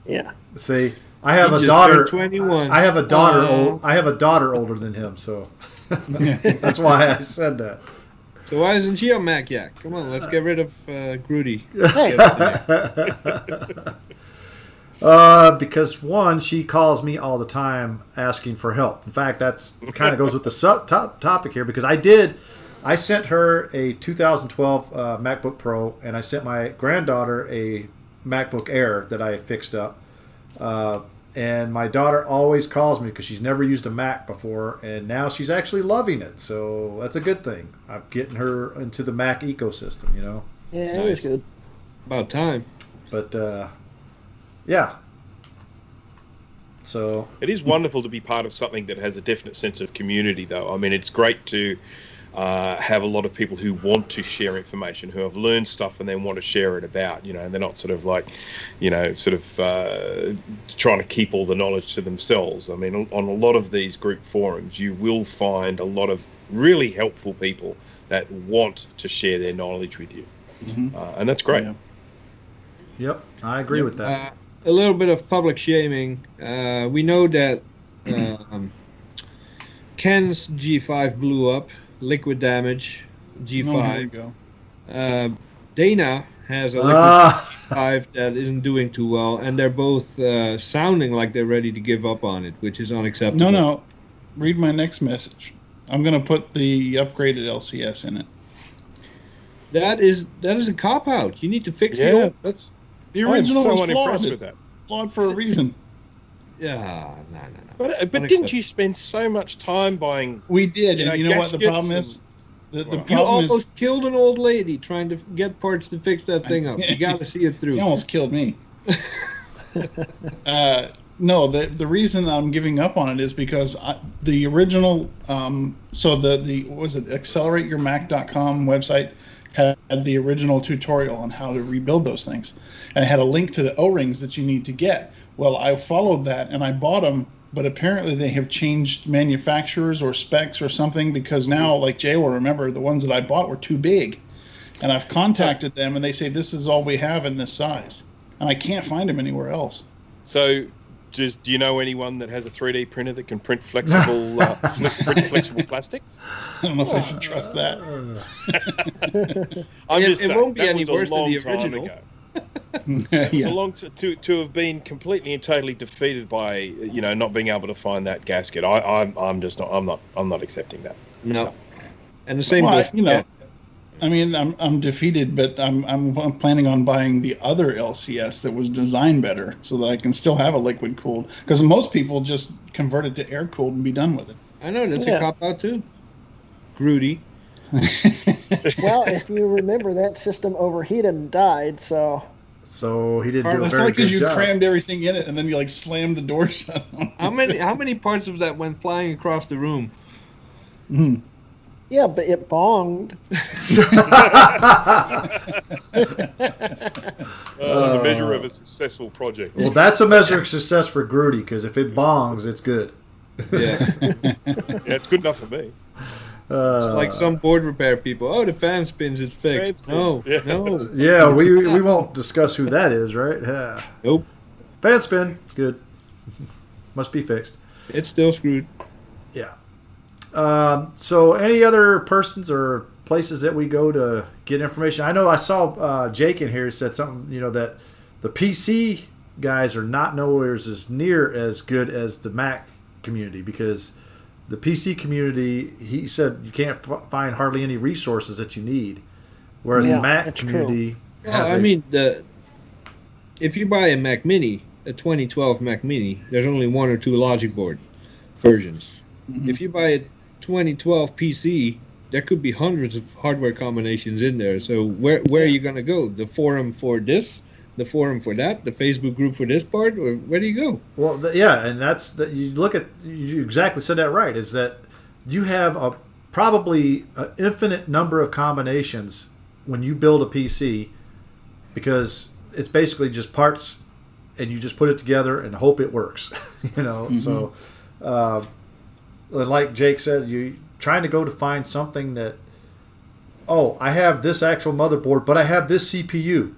Yeah. See, I have He a just daughter. turned 21. I have a daughter. Aw. I have a daughter older than him, so that's why I said that. So why isn't she on Mac Yak? Come on, let's get rid of Grudy. Hey, Because one, she calls me all the time asking for help. In fact, that's kind of goes with the topic here because I sent her a 2012 MacBook Pro, and I sent my granddaughter a MacBook Air that I fixed up. And my daughter always calls me because she's never used a Mac before, and now she's actually loving it. So that's a good thing. I'm getting her into the Mac ecosystem, you know. yeah, it was good. About time. But yeah. So It is wonderful to be part of something that has a definite sense of community, though. I mean, it's great to have a lot of people who want to share information, who have learned stuff and then want to share it about, you know, and they're not sort of like, you know, trying to keep all the knowledge to themselves. I mean, on a lot of these group forums, you will find a lot of really helpful people that want to share their knowledge with you. And that's great. Yeah. yep, I agree with that. A little bit of public shaming. We know that Ken's G5 blew up, liquid damage, G5. Oh, here we go. Dana has a liquid G5 that isn't doing too well, and they're both sounding like they're ready to give up on it, which is unacceptable. No. Read my next message. I'm going to put the upgraded LCS in it. That is a cop out. You need to fix the Yeah, old. that's. The I'm original so was unimpressed flawed. with that. Flawed for a reason. Yeah, no. But didn't you spend so much time buying? We did, You know, and you know what the gaskets problem is? The Well, You problem almost killed an old lady trying to get parts to fix that thing up. You got to see it is, through. he almost killed me. No, the reason I'm giving up on it is because the original, so the was it accelerateyourmac.com website had the original tutorial on how to rebuild those things, and it had a link to the O-rings that you need to get. Well, I followed that and I bought them, but apparently they have changed manufacturers or specs or something, because now, like Jay will remember, the ones that I bought were too big, and I've contacted them and they say this is all we have in this size, and I can't find them anywhere else. So, do you know anyone that has a 3D printer that can print flexible flexible plastics? I don't know if I should trust that. I'm It- just it saying, won't be that any was a worse than long the time original. ago. It was Yeah. a long to have been completely and totally defeated by, you know, not being able to find that gasket. I'm just not. I'm not accepting that. No. And the same Well, goes for you know, Ken. I mean, I'm defeated, but I'm planning on buying the other LCS that was designed better, so that I can still have a liquid cooled. Because most people just convert it to air cooled and be done with it. I know, that's Yeah. a cop out too. Grudy. Well, if you remember, that system overheated and died, so So he didn't do a That's very probably because good you job. crammed everything in it and then you like slammed the door shut. How many parts of that went flying across the room? yeah, but it bonged. The measure of a successful project. Well, that's a measure of success for Grudy, because if it bongs, it's good. Yeah. Yeah, it's good enough for me. It's like some board repair people. Oh, the fan spins, it's fixed. Fan spins, No, yeah. no. Yeah, we won't discuss who that is, right? Yeah. Nope. Fan spin, good. Must be fixed. It's still screwed. Yeah. So any other persons or places that we go to get information? I know I saw Jake in here said something, you know, that the PC guys are not nowhere as near as good as the Mac community, because the PC community, he said, you can't find hardly any resources that you need, whereas Yeah, the Mac that's community has Well, I mean, if you buy a Mac Mini, a 2012 Mac Mini, there's only one or two logic board versions. If you buy a 2012 PC, there could be hundreds of hardware combinations in there. So where are you going to go? The forum for this, the forum for that, the Facebook group for this part, or where do you go? Well, yeah, and that's that. You look at, you exactly said that right. Is that you have probably an infinite number of combinations when you build a PC, because it's basically just parts and you just put it together and hope it works. So like Jake said, you trying to go to find something that, I have this actual motherboard, but I have this CPU.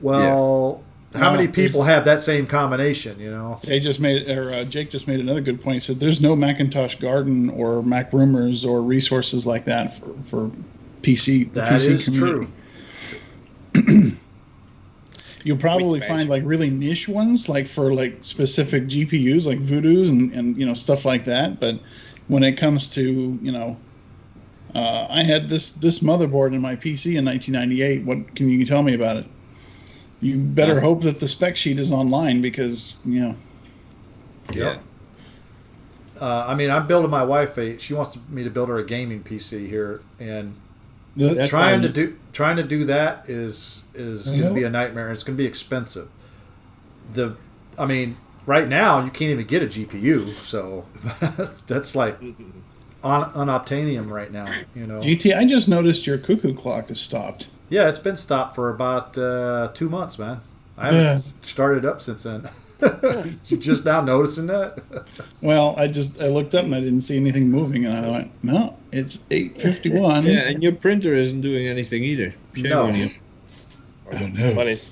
Well, how many people have that same combination? Jake just made another good point. He said there's no Macintosh Garden or Mac Rumors or resources like that for PC. That PC is community. true. You'll probably find like really niche ones, like for like specific GPUs, like Voodoos and stuff like that. But when it comes to I had this motherboard in my PC in 1998. What can you tell me about it? You better hope that the spec sheet is online, because Yeah. I'm building my wife she wants me to build her a gaming PC here, and trying to do that is going to be a nightmare. It's going to be expensive. Right now you can't even get a GPU, so that's like unobtainium right now. GT, I just noticed your cuckoo clock has stopped. Yeah, it's been stopped for about 2 months, man. I haven't started up since then. You just now noticing that? Well, I looked up and I didn't see anything moving, and I went, no, it's 8:51. Yeah, and your printer isn't doing anything either. Shame on you. Oh no. Mine's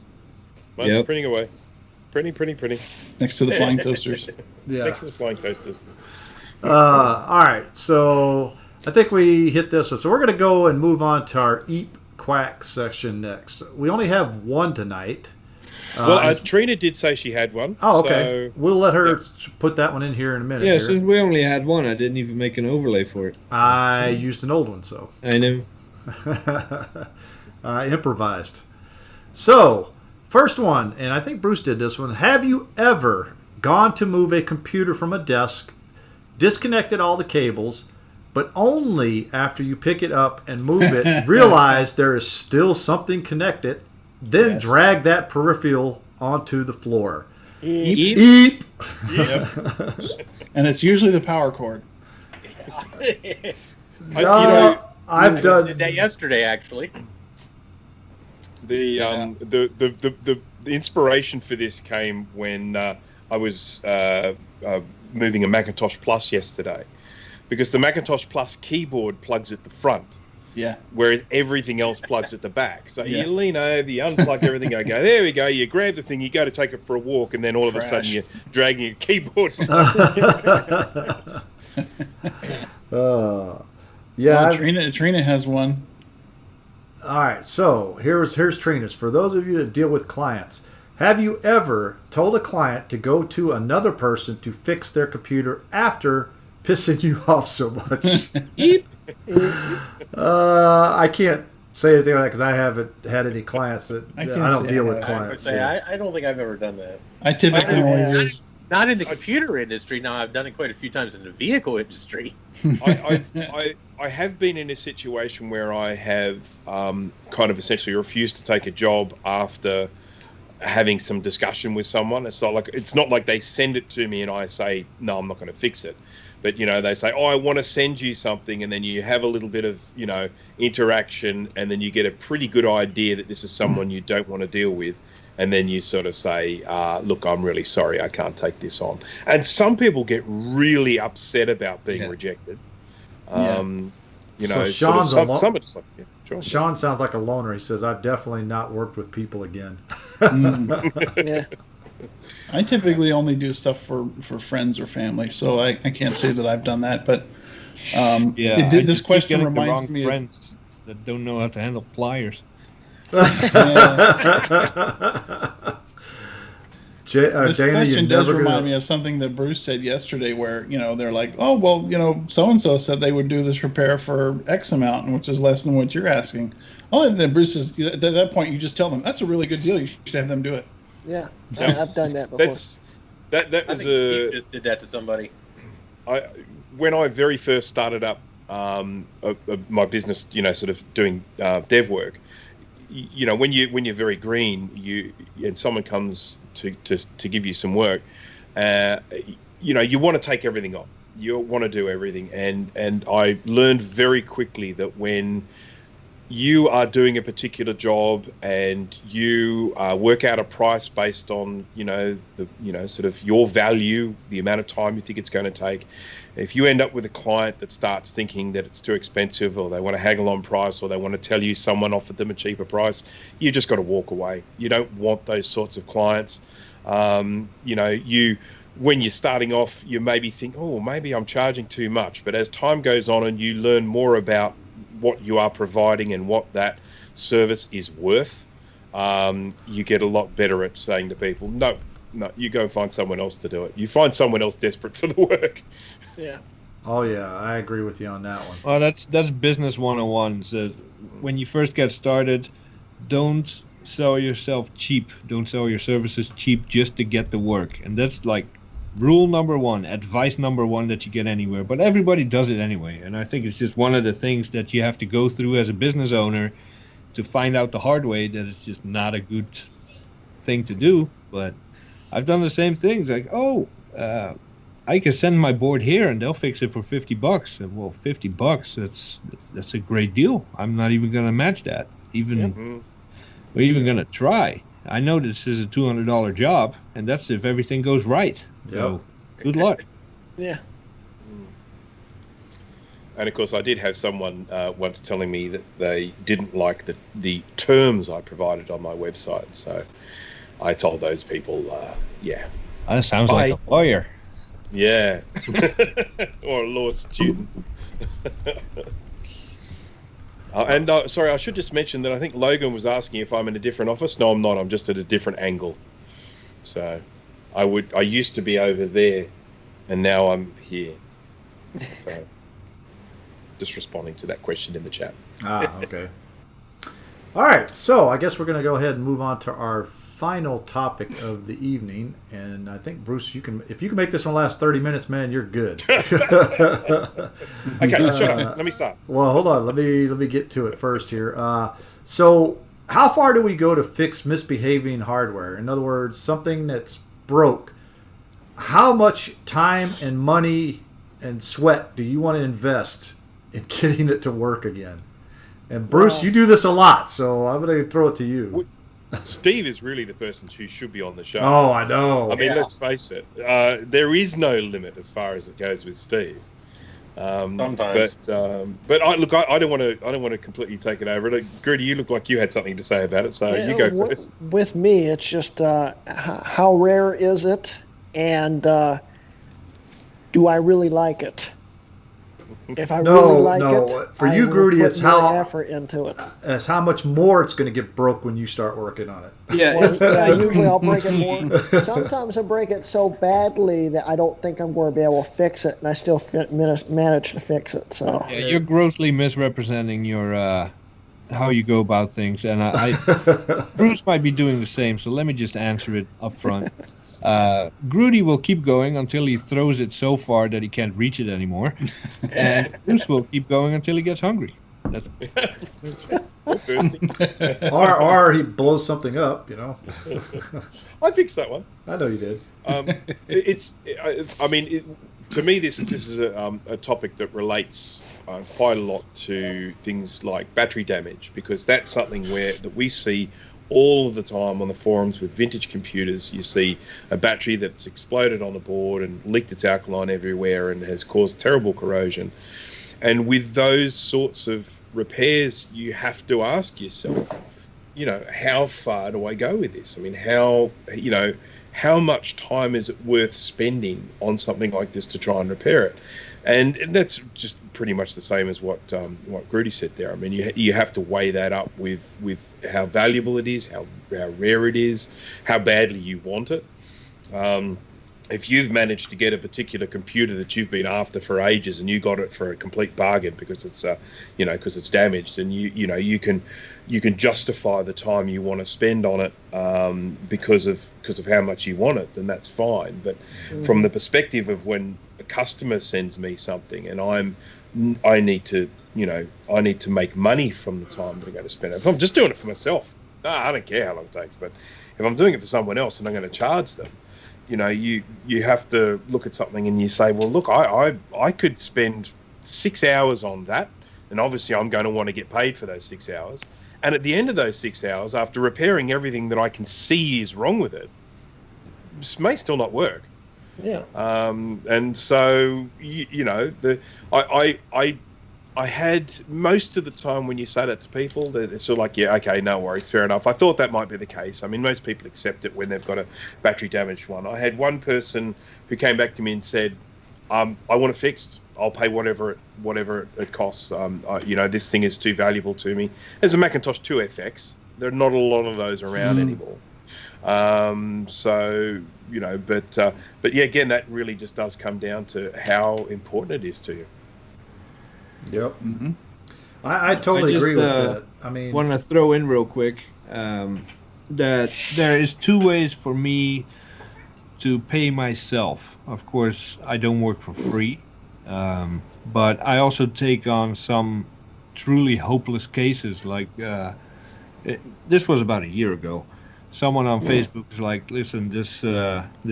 printing away. Printing. Next to the flying toasters. Yeah. Next to the flying toasters. All right, so I think we hit this one. So we're going to go and move on to our Eep Quack section next. We only have one tonight. Trina did say she had one. Oh, okay. So, we'll let her put that one in here in a minute. Yeah, here. since we only had one, I didn't even make an overlay for it. I used an old one, so. I know. I improvised. So, first one, and I think Bruce did this one. Have you ever gone to move a computer from a desk, disconnected all the cables, but only after you pick it up and move it, realize there is still something connected, then drag that peripheral onto the floor? Eep. Yep. And it's usually the power cord. I've done did that yesterday, actually. The inspiration for this came when I was moving a Macintosh Plus yesterday, because the Macintosh Plus keyboard plugs at the front. Yeah. Whereas everything else plugs at the back. So you lean over, you unplug everything, go, there we go, you grab the thing, you go to take it for a walk, and then all of a sudden you're dragging a keyboard. Yeah. Trina has one. All right, so here's Trina's. For those of you that deal with clients, have you ever told a client to go to another person to fix their computer after pissing you off so much? I can't say anything like that because I haven't had any clients that I don't deal with clients. I don't think I've ever done that. I typically only use. Not in the computer industry. Now, I've done it quite a few times in the vehicle industry. I have been in a situation where I have kind of essentially refused to take a job after having some discussion with someone. It's not like they send it to me and I say, no, I'm not going to fix it. But, they say, I want to send you something, and then you have a little bit of, interaction, and then you get a pretty good idea that this is someone you don't want to deal with. And then you sort of say, look, I'm really sorry, I can't take this on. And some people get really upset about being rejected. So Sean sounds like a loner. He says, I've definitely not worked with people again. Yeah. I typically only do stuff for friends or family, so I can't say that I've done that. But this question reminds me of friends that don't know how to handle pliers. This question does remind me of something that Bruce said yesterday, where they're like, oh well, so and so said they would do this repair for X amount, which is less than what you're asking. Oh, and then Bruce says at that point you just tell them that's a really good deal. You should have them do it. Yeah, I've done that before. That I was think Steve just did that to somebody. When I very first started up my business, sort of doing dev work. When you're very green, and someone comes to give you some work, you want to take everything on. You want to do everything, and I learned very quickly that when you are doing a particular job and you work out a price based on sort of your value, the amount of time you think it's going to take. If you end up with a client that starts thinking that it's too expensive, or they want to haggle on price, or they want to tell you someone offered them a cheaper price, you just got to walk away. You don't want those sorts of clients. When you're starting off, you maybe think, oh, maybe I'm charging too much. But as time goes on and you learn more about what you are providing and what that service is worth, you get a lot better at saying to people, no, you go find someone else to do it. You find someone else desperate for the work. Yeah. Oh yeah, I agree with you on that one. Well, that's business 101. So when you first get started, don't sell yourself cheap. Don't sell your services cheap just to get the work. And that's like rule number one, advice number one that you get anywhere. But everybody does it anyway. And I think it's just one of the things that you have to go through as a business owner to find out the hard way that it's just not a good thing to do. But I've done the same things. Like, I can send my board here and they'll fix it for $50. And well, $50, that's a great deal. I'm not even going to match that. We're even going to try. I know this is a $200 job, and that's if everything goes right. So, good luck. Yeah. And of course, I did have someone once telling me that they didn't like the terms I provided on my website. So I told those people, That sounds like a lawyer. Yeah. Or a law student. Sorry, I should just mention that I think Logan was asking if I'm in a different office. No, I'm not. I'm just at a different angle. So I used to be over there, and now I'm here. So just responding to that question in the chat. Okay. All right, so I guess we're going to go ahead and move on to our final topic of the evening, and I think Bruce, if you can make this one last 30 minutes, man, you're good. Okay, shut up. Let me start. Well, hold on. Let me get to it first here. So, how far do we go to fix misbehaving hardware? In other words, something that's broke. How much time and money and sweat do you want to invest in getting it to work again? And Bruce, you do this a lot, so I'm going to throw it to you. Steve is really the person who should be on the show. Oh, I know. I mean, let's face it. There is no limit as far as it goes with Steve. Sometimes. But I don't want to completely take it over. Grudy, you look like you had something to say about it, so you go first. With me, it's just how rare is it, and do I really like it? If I really like it, for you, Grudy, it's how effort into it. It's how much more it's going to get broke when you start working on it. Yeah. Well, usually I'll break it more. Sometimes I break it so badly that I don't think I'm going to be able to fix it, and I still manage to fix it. So yeah, you're grossly misrepresenting your how you go about things, and Bruce might be doing the same. So let me just answer it up front. Grudy will keep going until he throws it so far that he can't reach it anymore, and Bruce will keep going until he gets hungry. or he blows something up, you know. I fixed that one. I know you did. To me, this is a topic that relates quite a lot to things like battery damage, because that's something that we see all of the time on the forums with vintage computers. You see a battery that's exploded on the board and leaked its alkaline everywhere and has caused terrible corrosion. And with those sorts of repairs, you have to ask yourself, how far do I go with this? I mean, how much time is it worth spending on something like this to try and repair it? And that's just pretty much the same as what Grudy said there. I mean, you have to weigh that up with how valuable it is, how rare it is, how badly you want it. If you've managed to get a particular computer that you've been after for ages and you got it for a complete bargain because it's because it's damaged, and you can justify the time you want to spend on it because of how much you want it, then that's fine. But from the perspective of when a customer sends me something and I need to make money from the time that I'm going to spend it. If I'm just doing it for myself, I don't care how long it takes. But if I'm doing it for someone else and I'm going to charge them, you have to look at something and you say, well, look, I could spend 6 hours on that, and obviously I'm going to want to get paid for those 6 hours. And at the end of those 6 hours, after repairing everything that I can see is wrong with it, this may still not work. Yeah. And so I had most of the time when you say that to people, they're sort of like, yeah, okay, no worries, fair enough. I thought that might be the case. I mean, most people accept it when they've got a battery damaged one. I had one person who came back to me and said, I want it fixed. I'll pay whatever it costs. This thing is too valuable to me. There's a Macintosh 2 FX. There are not a lot of those around anymore. But yeah, again, that really just does come down to how important it is to you. Yep. Mm-hmm. I totally agree with that. I mean, want to throw in real quick that there is two ways for me to pay myself. Of course, I don't work for free, but I also take on some truly hopeless cases. Like this was about a year ago. Someone on Facebook was like, "Listen, this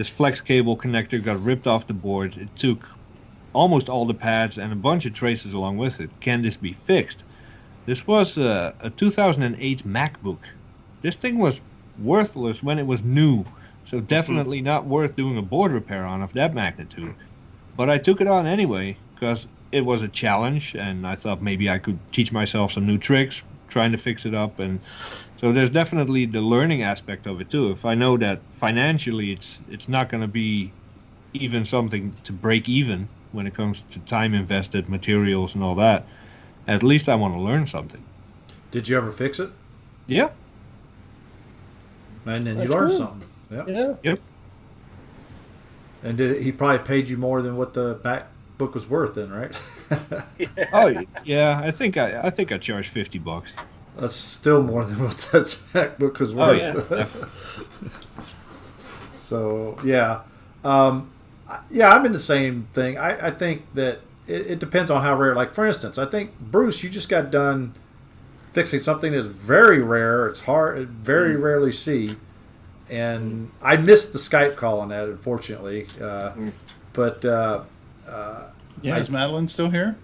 flex cable connector got ripped off the board. It took almost all the pads and a bunch of traces along with it. Can this be fixed?" This was a 2008 MacBook. This thing was worthless when it was new, so definitely not worth doing a board repair on of that magnitude. But I took it on anyway because it was a challenge, and I thought maybe I could teach myself some new tricks trying to fix it up. And so there's definitely the learning aspect of it too. If I know that financially it's not going to be even something to break even when it comes to time invested, materials and all that, at least I want to learn something. Did you ever fix it? Yeah. And then you That's learned good. something. Yep. Yeah. Yep. And he probably paid you more than what the MacBook was worth then, right? Oh yeah, I think I charged $50. That's still more than what that MacBook was worth. Oh yeah. So yeah. I'm in the same thing. I think that it depends on how rare. Like, for instance, I think, Bruce, you just got done fixing something that's very rare. It's hard, very rarely see. And I missed the Skype call on that, unfortunately. Is Madeline still here?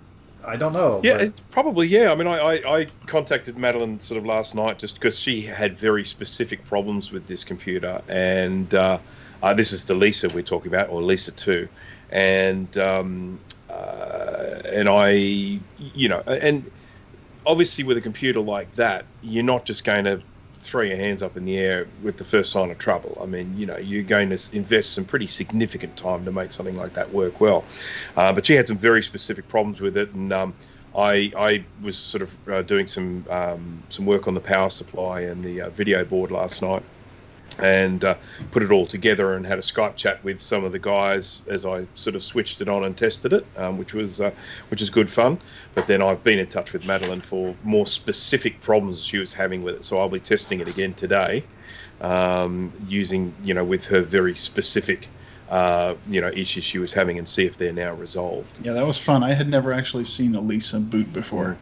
I don't know. Yeah, it's probably, yeah. I mean, I contacted Madeline sort of last night just because she had very specific problems with this computer. And this is the Lisa we're talking about, or Lisa 2. And obviously with a computer like that, you're not just going to throw your hands up in the air with the first sign of trouble. I mean, you're going to invest some pretty significant time to make something like that work well. But she had some very specific problems with it, and I was sort of doing some work on the power supply and the video board last night, and put it all together and had a Skype chat with some of the guys as I sort of switched it on and tested it, which is good fun. But then I've been in touch with Madeline for more specific problems she was having with it, so I'll be testing it again today, using with her very specific issues she was having, and see if they're now resolved. Yeah, that was fun. I had never actually seen a Lisa boot before.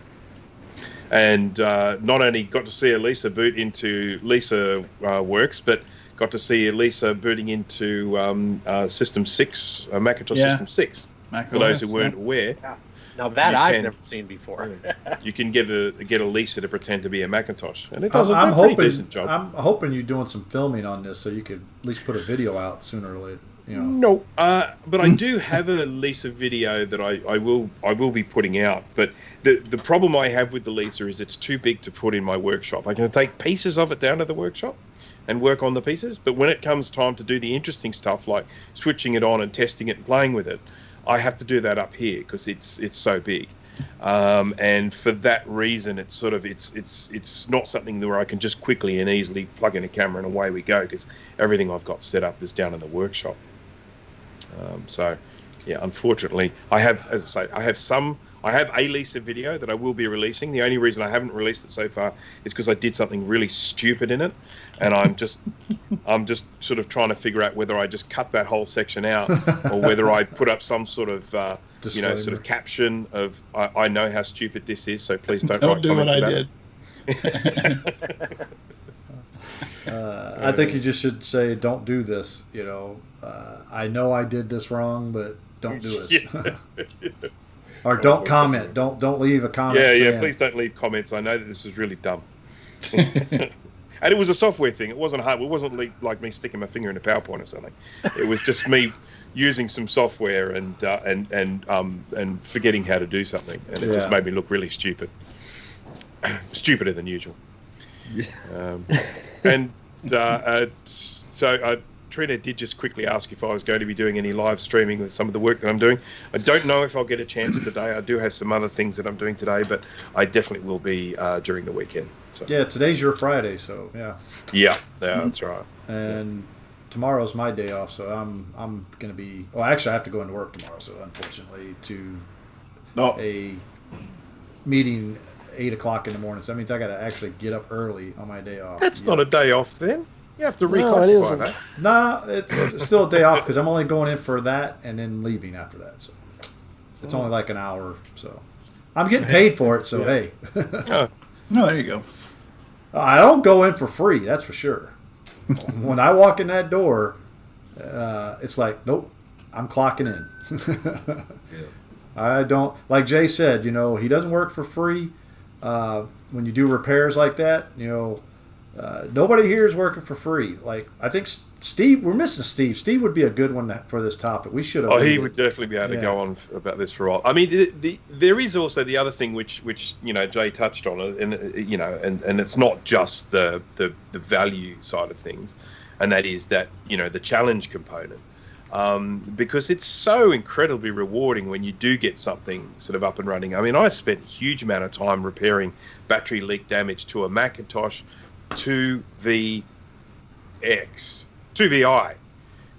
And not only got to see Elisa boot into Lisa Works, but got to see Elisa booting into System 6, Macintosh System 6. Mac For those OS, who weren't aware. Yeah. Now that I've never seen before. You can get a Lisa to pretend to be a Macintosh, and it does I'm a pretty hoping, decent job. I'm hoping you're doing some filming on this so you could at least put a video out sooner or later. No, but I do have a Lisa video that I will be putting out. But the problem I have with the Lisa is it's too big to put in my workshop. I can take pieces of it down to the workshop and work on the pieces, but when it comes time to do the interesting stuff like switching it on and testing it and playing with it, I have to do that up here because it's so big. And for that reason, it's sort of it's not something where I can just quickly and easily plug in a camera and away we go, because everything I've got set up is down in the workshop. So, yeah, unfortunately, I have a Lisa video that I will be releasing. The only reason I haven't released it so far is because I did something really stupid in it, and I'm just sort of trying to figure out whether I just cut that whole section out or whether I put up some sort of sort of caption of I know how stupid this is, so please don't write do what comments I about did. it. I think you just should say, "Don't do this." I know I did this wrong, but don't do this. Or don't comment. Don't leave a comment. Yeah. Please don't leave comments. I know that this was really dumb. And it was a software thing. It wasn't hard. It wasn't like me sticking my finger in a PowerPoint or something. It was just me using some software and forgetting how to do something, and it just made me look really stupid, stupider than usual. So Trina did just quickly ask if I was going to be doing any live streaming with some of the work that I'm doing. I don't know if I'll get a chance today. I do have some other things that I'm doing today, but I definitely will be during the weekend. So. Yeah, today's your Friday, so yeah. Yeah, that's right. And tomorrow's my day off, so I'm going to be. Well, actually, I have to go into work tomorrow, so unfortunately, a meeting 8 o'clock in the morning. So that means I got to actually get up early on my day off. That's not a day off then. You have to reclassify that. Nah, it's still a day off because I'm only going in for that and then leaving after that. So it's only like an hour. So I'm getting paid for it. So hey. No, there you go. I don't go in for free. That's for sure. When I walk in that door, it's like, nope, I'm clocking in. I don't, like Jay said, he doesn't work for free. When you do repairs like that, nobody here is working for free. Like, I think Steve, we're missing Steve. Steve would be a good one for this topic. We should have. Oh, he would definitely be able to go on about this for a while. I mean, there is also the other thing which Jay touched on, and and it's not just the value side of things, and that is that the challenge component. Because it's so incredibly rewarding when you do get something sort of up and running. I mean, I spent a huge amount of time repairing battery leak damage to a Macintosh 2VX, 2VI,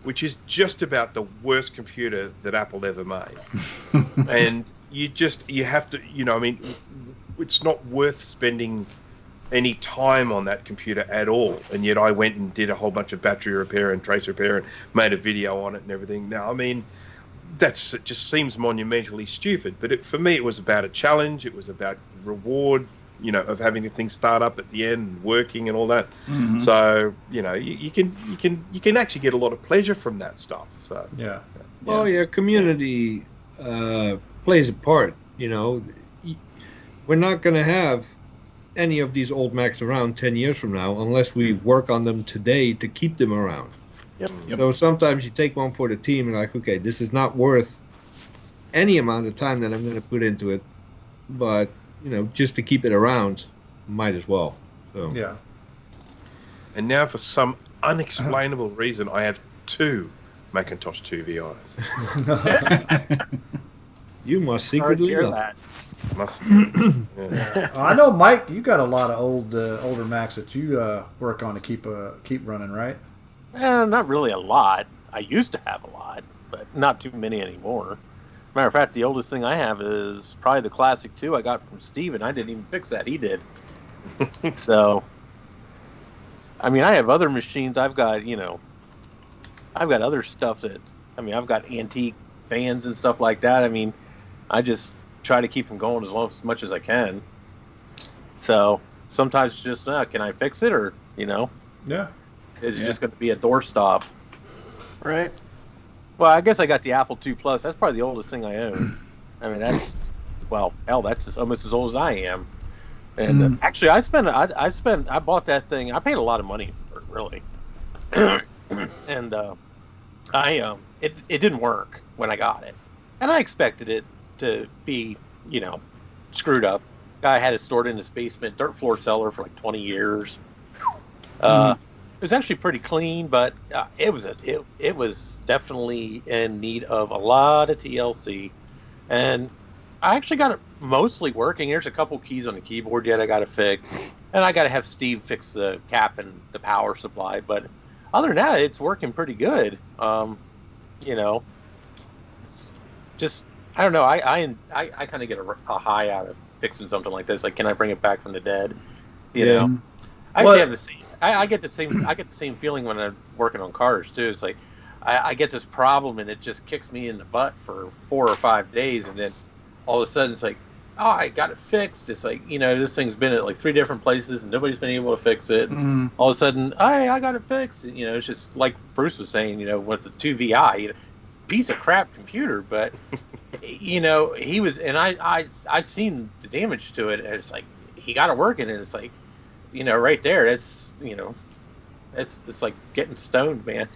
which is just about the worst computer that Apple ever made. And you have to, it's not worth spending any time on that computer at all. And yet I went and did a whole bunch of battery repair and trace repair and made a video on it and everything. Now, I mean, it just seems monumentally stupid. But for me, it was about a challenge. It was about reward, of having the thing start up at the end and working and all that. Mm-hmm. So, you can actually get a lot of pleasure from that stuff. So yeah. Well, community plays a part. We're not going to have any of these old Macs around 10 years from now unless we work on them today to keep them around. Yep. So sometimes you take one for the team and like, okay, this is not worth any amount of time that I'm going to put into it, but just to keep it around, might as well. So. Yeah. And now, for some unexplainable reason, I have 2 Macintosh 2VIs. You must secretly love that. Must. Yeah. I know, Mike. You got a lot of older Macs that you work on to keep running, right? Not really a lot. I used to have a lot, but not too many anymore. Matter of fact, the oldest thing I have is probably the Classic 2 I got from Steve, and I didn't even fix that. He did. So, I mean, I have other machines. I've got other stuff I've got antique fans and stuff like that. I mean, I just try to keep them going as much as I can. So sometimes it's just, can I fix it, or Yeah. Is it just going to be a doorstop? Right. Well, I guess I got the Apple II Plus. That's probably the oldest thing I own. I mean, that's almost as old as I am. And actually, I bought that thing. I paid a lot of money for it, really. And it didn't work when I got it, and I expected it to be, screwed up. Guy had it stored in his basement, dirt floor cellar for like 20 years. It was actually pretty clean, but it was definitely in need of a lot of TLC. And I actually got it mostly working. There's a couple keys on the keyboard yet I got to fix, and I got to have Steve fix the cap and the power supply. But other than that, it's working pretty good. Just I don't know. I kind of get a high out of fixing something like this. Like, can I bring it back from the dead? You know, I actually have the same. I get the same feeling when I'm working on cars too. It's like I get this problem and it just kicks me in the butt for 4 or 5 days, and then all of a sudden it's like, oh, I got it fixed. It's like, this thing's been at like 3 different places and nobody's been able to fix it. And all of a sudden, hey, I got it fixed. And, it's just like Bruce was saying, with the 2VI, piece of crap computer, but he was, and I seen the damage to it, and it's like he got it working, and it's like, right there, it's it's like getting stoned, man.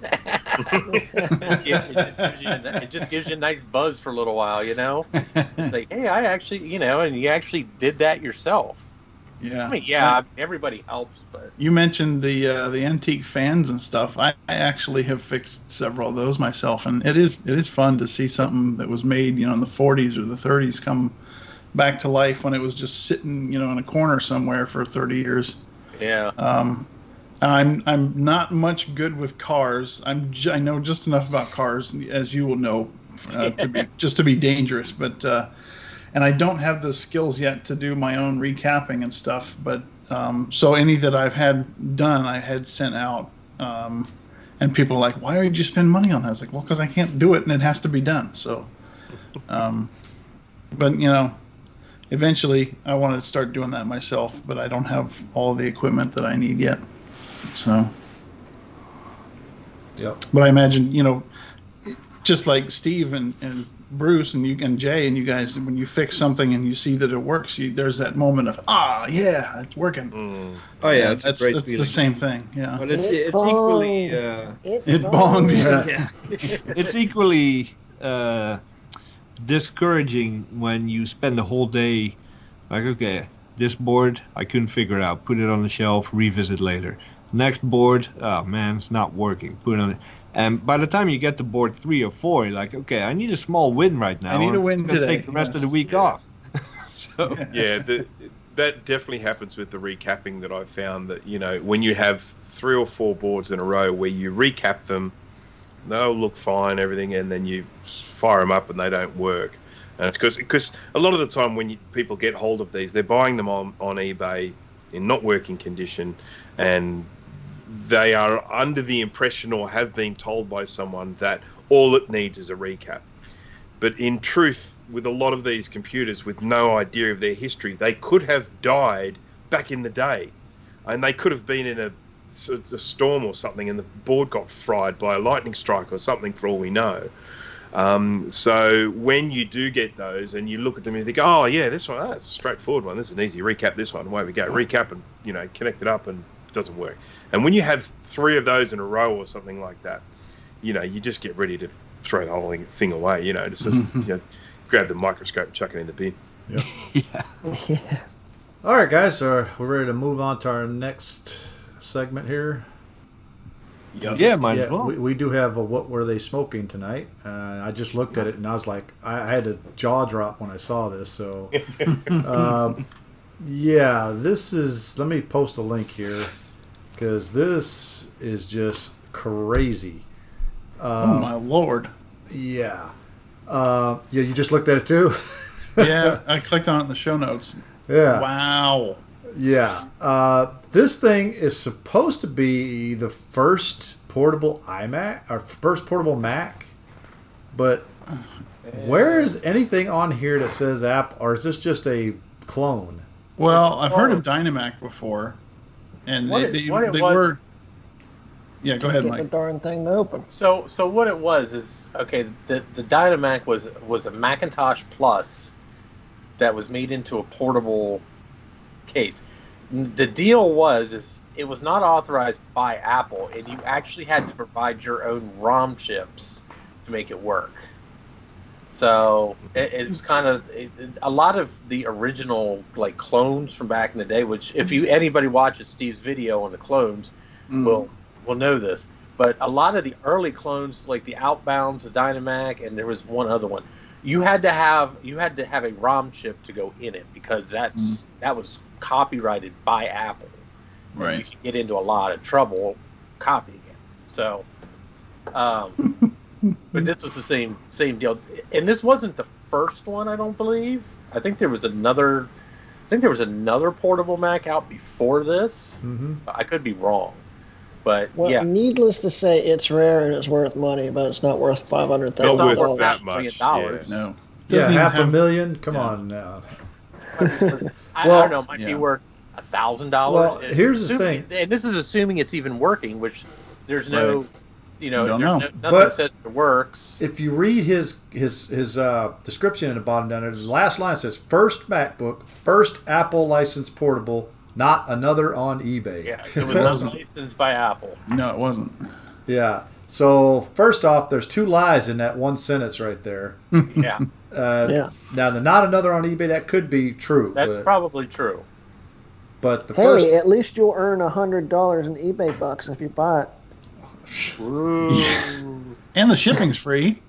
It just gives you a nice buzz for a little while, It's like, hey, I actually, and you actually did that yourself. Yeah. I mean, everybody helps, but you mentioned the antique fans and stuff. I actually have fixed several of those myself, and it is fun to see something that was made, in the 40s or the 30s come back to life when it was just sitting, in a corner somewhere for 30 years. Yeah. I'm not much good with cars. I know just enough about cars, as you will know, to be dangerous, but. And I don't have the skills yet to do my own recapping and stuff, but so any that I've had done, I had sent out, and people are like, "Why did you spend money on that?" I was like, "Well, because I can't do it, and it has to be done." So, but eventually, I want to start doing that myself, but I don't have all the equipment that I need yet. So, Yep. But I imagine, just like Steve and Bruce and you and Jay and you guys, when you fix something and you see that it works, there's that moment of yeah, it's working. Oh yeah, that's great the feeling. same thing. Yeah, But it's equally it bonged. yeah. It's equally discouraging when you spend the whole day like, okay, this board I couldn't figure it out, put it on the shelf, revisit later. Next board, oh man, it's not working, put it on. And by the time you get to board 3 or 4, you're like, okay, I need a small win right now. I need a win I'm gonna today. Take the rest of the week off. So that definitely happens with the recapping that I've found that, when you have 3 or 4 boards in a row where you recap them, they'll look fine, everything, and then you fire them up and they don't work. And it's because a lot of the time when people get hold of these, they're buying them on eBay in not working condition, and they are under the impression or have been told by someone that all it needs is a recap. But in truth, with a lot of these computers with no idea of their history, they could have died back in the day, and they could have been in a storm or something, and the board got fried by a lightning strike or something, for all we know. So when you do get those and you look at them and you think, oh yeah, this one, that's a straightforward one, this is an easy recap, this one, away we go, recap, and connect it up, and it doesn't work. And when you have 3 of those in a row or something like that, you just get ready to throw the whole thing away, just grab the microscope and chuck it in the bin. Yep. Yeah. All right, guys, we're ready to move on to our next segment here. yeah, might as well. We do have a What Were They Smoking tonight. I just looked at it and I was like, I had a jaw drop when I saw this. So, this is, let me post a link here because this is just crazy. Oh my Lord. Yeah. You just looked at it too? Yeah, I clicked on it in the show notes. Yeah. Wow. Yeah. This thing is supposed to be the first portable iMac, or first portable Mac, but where is anything on here that says Apple, or is this just a clone? Well, I've heard of Dynamac before, and they were. Yeah, go ahead, Get Mike. the darn thing to open. So what it was is, okay, the Dynamac was a Macintosh Plus that was made into a portable case. The deal is it was not authorized by Apple, and you actually had to provide your own ROM chips to make it work. So it was kind of a lot of the original like clones from back in the day. Which if anybody watches Steve's video on the clones, will know this. But a lot of the early clones, like the Outbounds, the Dynamac, and there was one other one, you had to have a ROM chip to go in it because that was copyrighted by Apple. Right. And you can get into a lot of trouble copying it. So, but this was the same deal, and this wasn't the first one, I don't believe. I think there was another portable Mac out before this. Mm-hmm. I could be wrong. But Well, yeah, needless to say, it's rare and it's worth money, but it's not worth $500,000. Not worth worth that $500 much. million. Yeah. No. Yeah, Doesn't even half a have- million? Come yeah. on now. I Well, don't know. It might be worth $1,000. Well, here's the thing. And this is assuming it's even working, which there's no, Right. there's know. nothing But that says it works. If you read his description in the bottom down there, the last line says, "First MacBook, first Apple licensed portable, not another on eBay." Yeah, it was not licensed by Apple. No, it wasn't. Yeah. So first off, there's two lies in that one sentence right there. Yeah, Yeah. Now, the not another on eBay, that could be true. that's probably true. But the Hey, first, at least you'll earn $100 in eBay bucks if you buy it. And the shipping's free.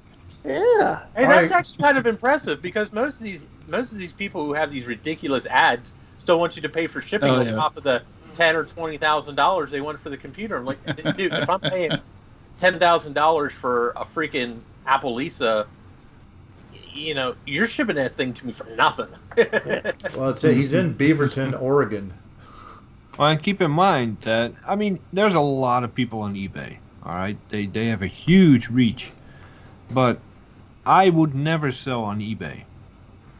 Yeah. Hey, All that's right. actually kind of impressive because most of these people who have these ridiculous ads still want you to pay for shipping Oh, on yeah. top of the $10,000 or $20,000 they want for the computer. I'm like, dude, if I'm paying $10,000 for a freaking Apple Lisa, you're shipping that thing to me for nothing. well, it's he's in Beaverton, Oregon. Well, and keep in mind that, there's a lot of people on eBay, all right? They have a huge reach. But I would never sell on eBay.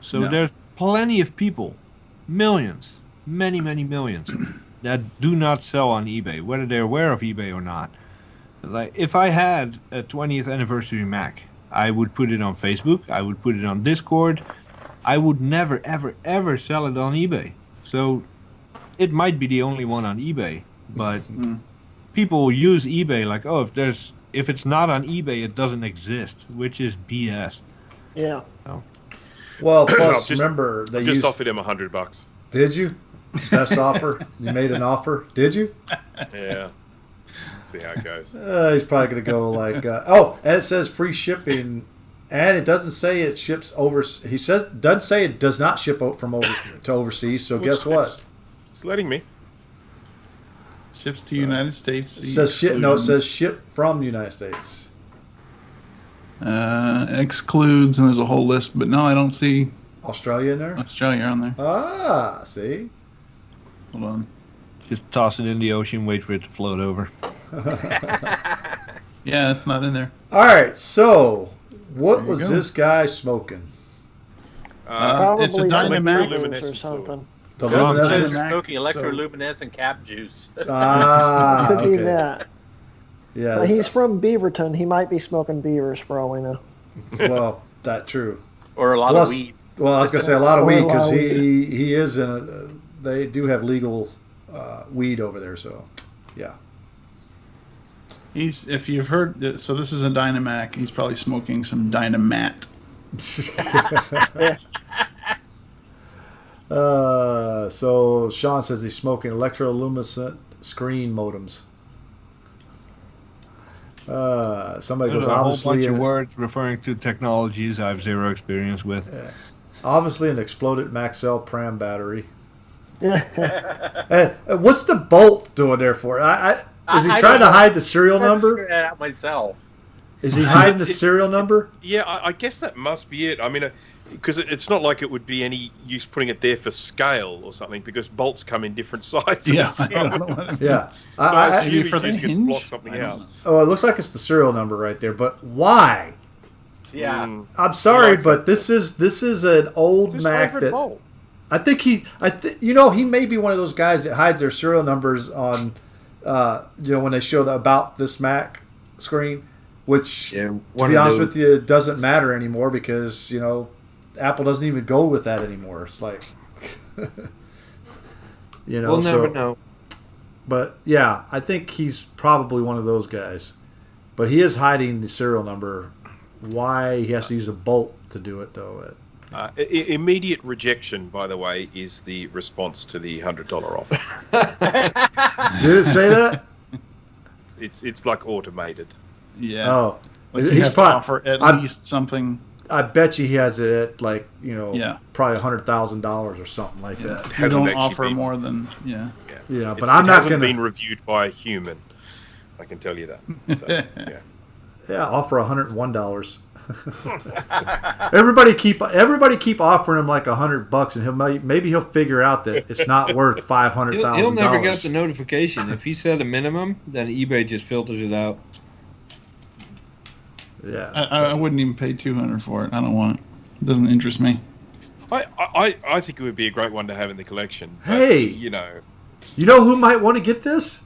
So No. there's plenty of people, millions, many, many millions, that do not sell on eBay, whether they're aware of eBay or not. Like, if I had a 20th anniversary Mac, I would put it on Facebook, I would put it on Discord. I would never, ever, ever sell it on eBay. So it might be the only one on eBay, but people use eBay like, oh, if it's not on eBay, it doesn't exist, which is BS. Yeah. Well, plus just- remember they Just used. offered him $100. Did you? Best offer. You made an offer. Did you? Yeah. See how it goes. He's probably going to go like, oh, and it says free shipping, and it doesn't say it ships over. He doesn't say it does not ship from to overseas. So guess what? It's letting me. Ships to United States. It says ship. No, it says ship from the United States. Excludes, and there's a whole list, but no, I don't see Australia in there. Australia on there. Ah, see. Hold on. Just toss it in the ocean, wait for it to float over. Yeah, it's not in there. All right. So, what There you was go. this guy smoking? Probably it's a some Dynamax. Dynamax or something. The Yeah, luminescent- it's It's Mac, smoking so- electroluminescent cap juice. Ah, Could be okay. that. Yeah. But he's from Beaverton. He might be smoking beavers for all we know. Well, that true. Or a lot Plus- of weed. Well, I was gonna say a lot of Or a weed lot because of he is in a. They do have legal weed over there, so yeah. If you've heard, so this is a Dynamac. He's probably smoking some Dynamat. So Sean says he's smoking electroluminescent screen modems. Somebody There's goes a whole obviously bunch of words referring to technologies I have zero experience with. obviously an exploded Maxell Pram battery. And what's the bolt doing there for? Is he I trying don't to know. hide the serial I'm trying to number? figure that out myself. Is he hiding the serial number? Yeah, I guess that must be it. I mean, because it's not like it would be any use putting it there for scale or something, because bolts come in different sizes. Yeah, So, I don't know what it Yeah. is. I- assume he's for the using it to hinge? block something I don't out. know. Oh, it looks like it's the serial number right there, but why? Yeah. I'm sorry, likes but this is an old His Mac favorite that bolt. I think he may be one of those guys that hides their serial numbers on, when they show the about this Mac screen, which Yeah, to one be of honest those- with you doesn't matter anymore because Apple doesn't even go with that anymore. It's like, We'll never know. But yeah, I think he's probably one of those guys. But he is hiding the serial number. Why he has to use a bolt to do it, though? Immediate rejection, by the way, is the response to the $100 offer. Did it say that? It's like automated. Yeah. Oh, Like you he's have to probably. offer at I'm- least something. I bet you he has it at Yeah. probably $100,000 or something like Yeah. that. You Hasn't don't actually offer been- more than Yeah, but It's- I'm it not hasn't gonna. been reviewed by a human. I can tell you that. So, yeah. Yeah, offer $101. everybody keep offering him like $100, and maybe he'll figure out that it's not worth $500,000. He'll never get the notification. If he said a minimum, then eBay just filters it out. Yeah, I wouldn't even pay $200 for it. I don't want it. It doesn't interest me. I think it would be a great one to have in the collection. But, Hey! you know, You know who might want to get this?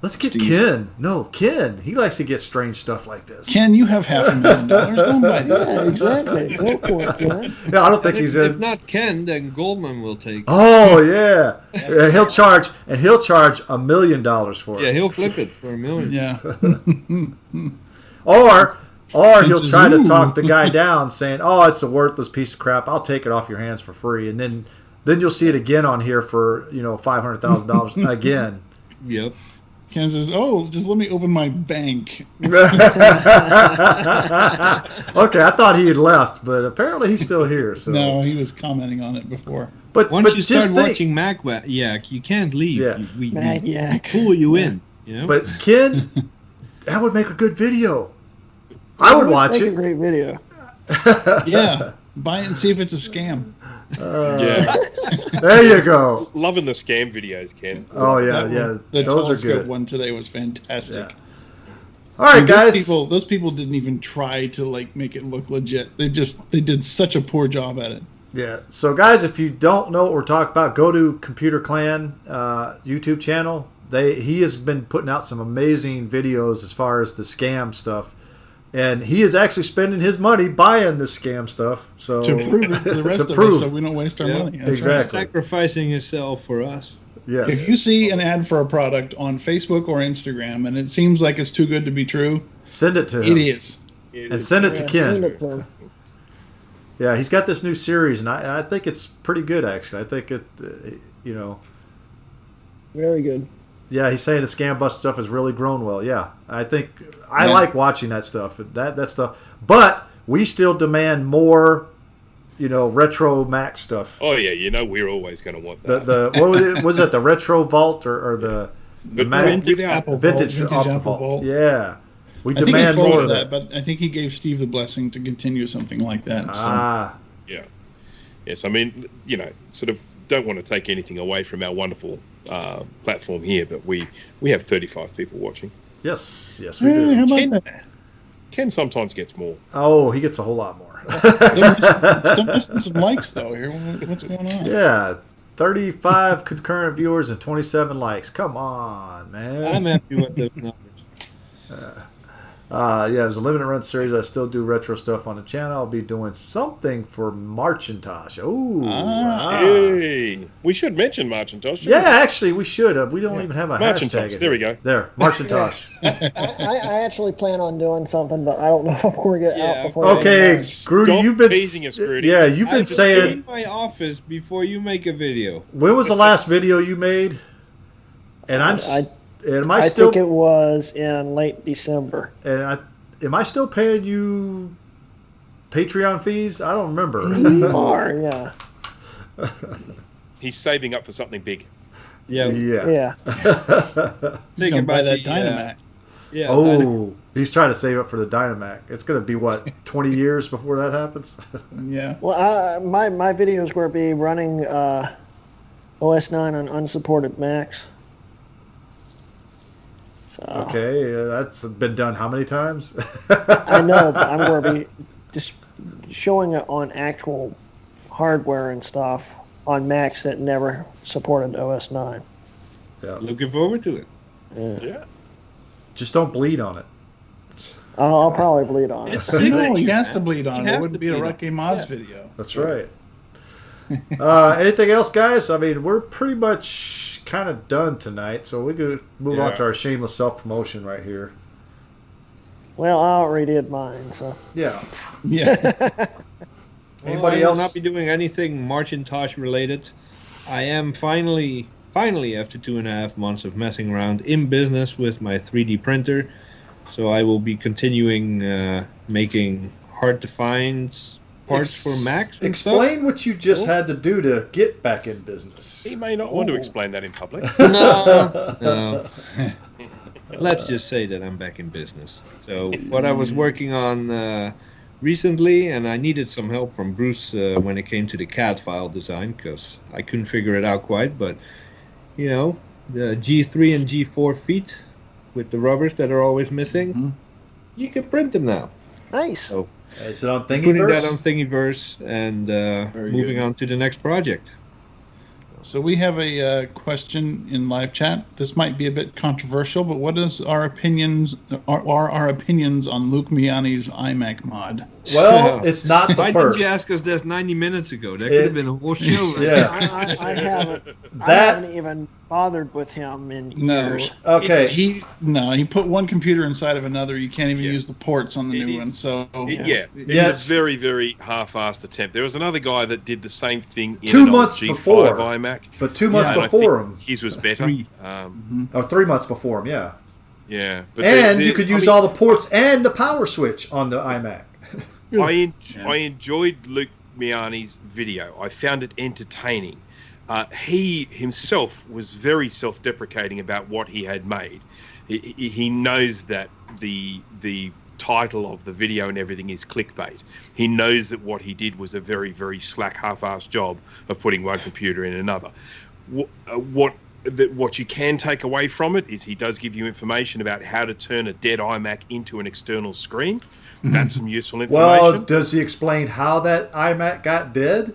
Let's get Steve. Ken. No, Ken. He likes to get strange stuff like this. Ken, you have $500,000. Go and buy that. Yeah, exactly. Go for it, Ken. Yeah, I don't think he's If in. not Ken, then Goldman will take. Oh yeah, he'll charge $1 million for Yeah, it. he'll flip it for $1 million. Yeah. Or he'll says, try to "Ooh." talk the guy down, saying, "Oh, it's a worthless piece of crap. I'll take it off your hands for free." And then you'll see it again on here for $500,000 again. Yep. Ken says, "Oh, just let me open my bank." Okay, I thought he had left, but apparently he's still here. So No, he was commenting on it before. but Once but you just start think, watching Mac Yak, you can't leave. Yeah. We Mac Yak. pull you in. You know. But Ken, that would make a good video. I would watch Make a it. great video. Yeah, buy it and see if it's a scam. yeah, There you go. loving the scam videos, Ken. Oh yeah, That yeah. one- the Those are telescope good. one today was fantastic. Yeah. All right, guys. Those people didn't even try to make it look legit. They did such a poor job at it. Yeah. So, guys, if you don't know what we're talking about, go to Computer Clan YouTube channel. He has been putting out some amazing videos as far as the scam stuff, and he is actually spending his money buying this scam stuff. So To prove it to the rest To of prove. us, so we don't waste our Yeah. money. That's Exactly. Sacrificing himself for us. Right. yes, If you see an ad for a product on Facebook or Instagram and it seems like it's too good to be true, send it to it him is. and send it to Send Ken. it to him. Yeah, he's got this new series, and I think it's pretty good actually. I think it, Very good. Yeah, he's saying the scam bust stuff has really grown well. Yeah, I think I Yeah. like watching that stuff. That stuff, but we still demand more, retro Mac stuff. Oh yeah, we're always going to want The that. what was it? Was it the retro vault or the But Mac without Apple vintage Vault, Apple Apple Vault? Vault. Yeah, we I think he demand more closed of that, that. but I think he gave Steve the blessing to continue something like that. So. Ah, Yeah. Yes, I mean, sort of don't want to take anything away from our wonderful platform here, but we have 35 people watching. yes, we Hey, how do. about that? Ken sometimes gets more. Oh, he gets a whole lot more. Still missing some likes though. Here, what's going on? Yeah, 35 concurrent viewers and 27 likes. Come on, man. I'm happy with those numbers. Yeah, there's a limited run series. I still do retro stuff on the channel. I'll be doing something for Marcintosh. Ooh. Hey, we should mention Marcintosh. Yeah, actually, we should. We don't even have a Marcintosh, hashtag. in there we here. go. There, Marcintosh. I actually plan on doing something, but I don't know if I'm going to get Yeah, out before. Okay, Grudy, Stop you've been teasing us, Grudy. Yeah, you've I been have to saying. clean my office before you make a video. When was the last video you made? And am I still? think it was in late December. Am I still paying you Patreon fees? I don't remember. You are, yeah. He's saving up for something big. Yeah. Yeah. Yeah. He's gonna buy that the, Dynamac. Yeah. Oh, he's trying to save up for the Dynamac. It's going to be, what, 20 years before that happens? Yeah. Well, my video is going to be running OS 9 on unsupported Macs. So, Okay, that's been done how many times? I know, but I'm going to be just showing it on actual hardware and stuff on Macs that never supported OS 9. Yeah. Looking forward to it. Yeah. Just don't bleed on it. I'll probably bleed on it. It's No, he signature, has man. to bleed on He it. It has wouldn't to be a bleed on Rocky it. Mods Yeah. video. That's right. Anything else, guys? I mean, we're pretty much kind of done tonight, so we could move on Yeah. to our shameless self-promotion right here. Well, I already did mine, so. Yeah. Yeah. Anybody I else? will not be doing anything Marcintosh related. I am finally, after 2.5 months of messing around, in business with my 3D printer. So I will be continuing making hard to find parts for Macs and Explain what you just had to do to get back in business. He may not want to explain that in public. stuff. No. Let's just say that I'm back in business. So what I was working on recently, and I needed some help from Bruce when it came to the CAD file design, because I couldn't figure it out quite, but the G3 and G4 feet with the rubbers that are always missing, you can print them now. Nice. So Is it on putting that Thingiverse? on Thingiverse and moving good. on to the next project. So we have a question in live chat. This might be a bit controversial, but what is our opinions? Are our opinions on Luke Miani's iMac mod? Well, it's not the Why first. didn't you ask us this 90 minutes ago? That could have been a whole show. Right Yeah. I haven't. I That- haven't even bothered with him in No. years. Okay. He put one computer inside of another. You can't even Yeah. use the ports on the It new is- one. So It's Yes. a very, very half-assed attempt. There was another guy that did the same thing in 2 an old months G5 before. iMac. But 2 months and I before think him. his was better. 3. Or 3 months before him, yeah. Yeah, but And you could use all the ports and the power switch on the iMac. I enjoyed Luke Miani's video. I found it entertaining. He himself was very self-deprecating about what he had made. He knows that the title of the video and everything is clickbait. He knows that what he did was a very, very slack, half-assed job of putting one computer in another. What you can take away from it is he does give you information about how to turn a dead iMac into an external screen. That's some useful information. Well, does he explain how that iMac got dead?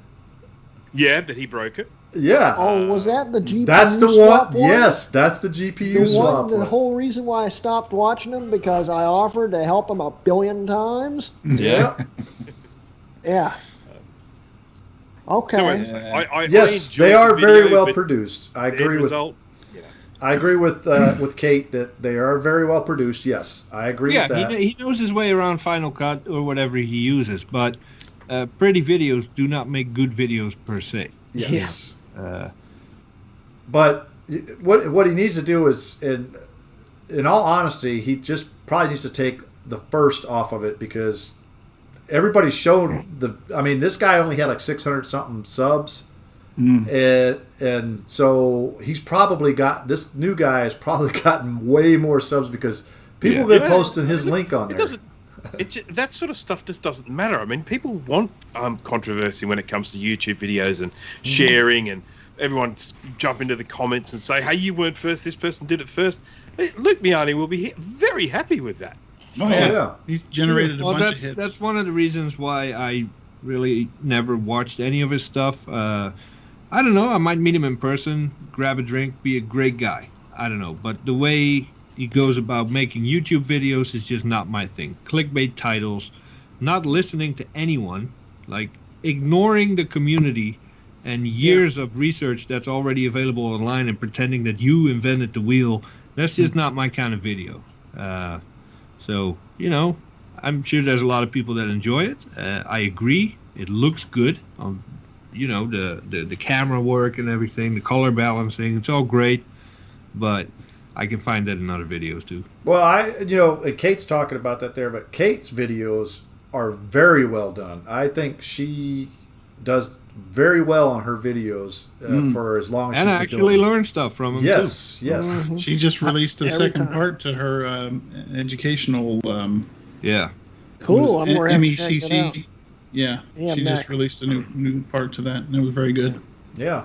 Yeah, that he broke it. Yeah. Oh, was that the GPU That's the one. swap one? Yes, that's the GPU The swap one, the one. whole reason why I stopped watching him because I offered to help him 1 billion times. Yeah. Yeah. Okay. So as I say, I Yes, enjoyed they the are very video, well but produced. I the agree end with. result, I agree with Kate that they are very well produced. Yes, I agree with Yeah, that. he knows his way around Final Cut or whatever he uses, but pretty videos do not make good videos per se. Yes. Uh, But what he needs to do is, in all honesty, he just probably needs to take the first off of it because everybody's shown the. I mean, this guy only had like 600 something subs, and so he's probably got this new guy has probably gotten way more subs because people have been Yeah. posting his link on it there. doesn't. That sort of stuff just doesn't matter. I mean, people want controversy when it comes to YouTube videos and sharing, and everyone jump into the comments and say, "Hey, you weren't first. This person did it first." Luke Miani will be very happy with that. Oh yeah. yeah. He's generated a well, bunch of hits. that's one of the reasons why I really never watched any of his stuff. I don't know. I might meet him in person, grab a drink, be a great guy. I don't know. But the way he goes about making YouTube videos is just not my thing. Clickbait titles, not listening to anyone, like ignoring the community and years of research that's already available online and pretending that you invented the wheel. That's just not my kind of video. So, I'm sure there's a lot of people that enjoy it. I agree. It looks good. The camera work and everything, the color balancing, it's all great. But I can find that in other videos too. Well, and Kate's talking about that there, but Kate's videos are very well done. I think she does very well on her videos for as long as And she's I been actually doing it. learn stuff from them Yes, yes. Mhm. She just released a Every second time. part to her educational. too. Yeah. Cool. I'm what going is to it? check it out. MECC. Yeah, Yeah, she just Mac. released a new part to that, and it was very good. Yeah.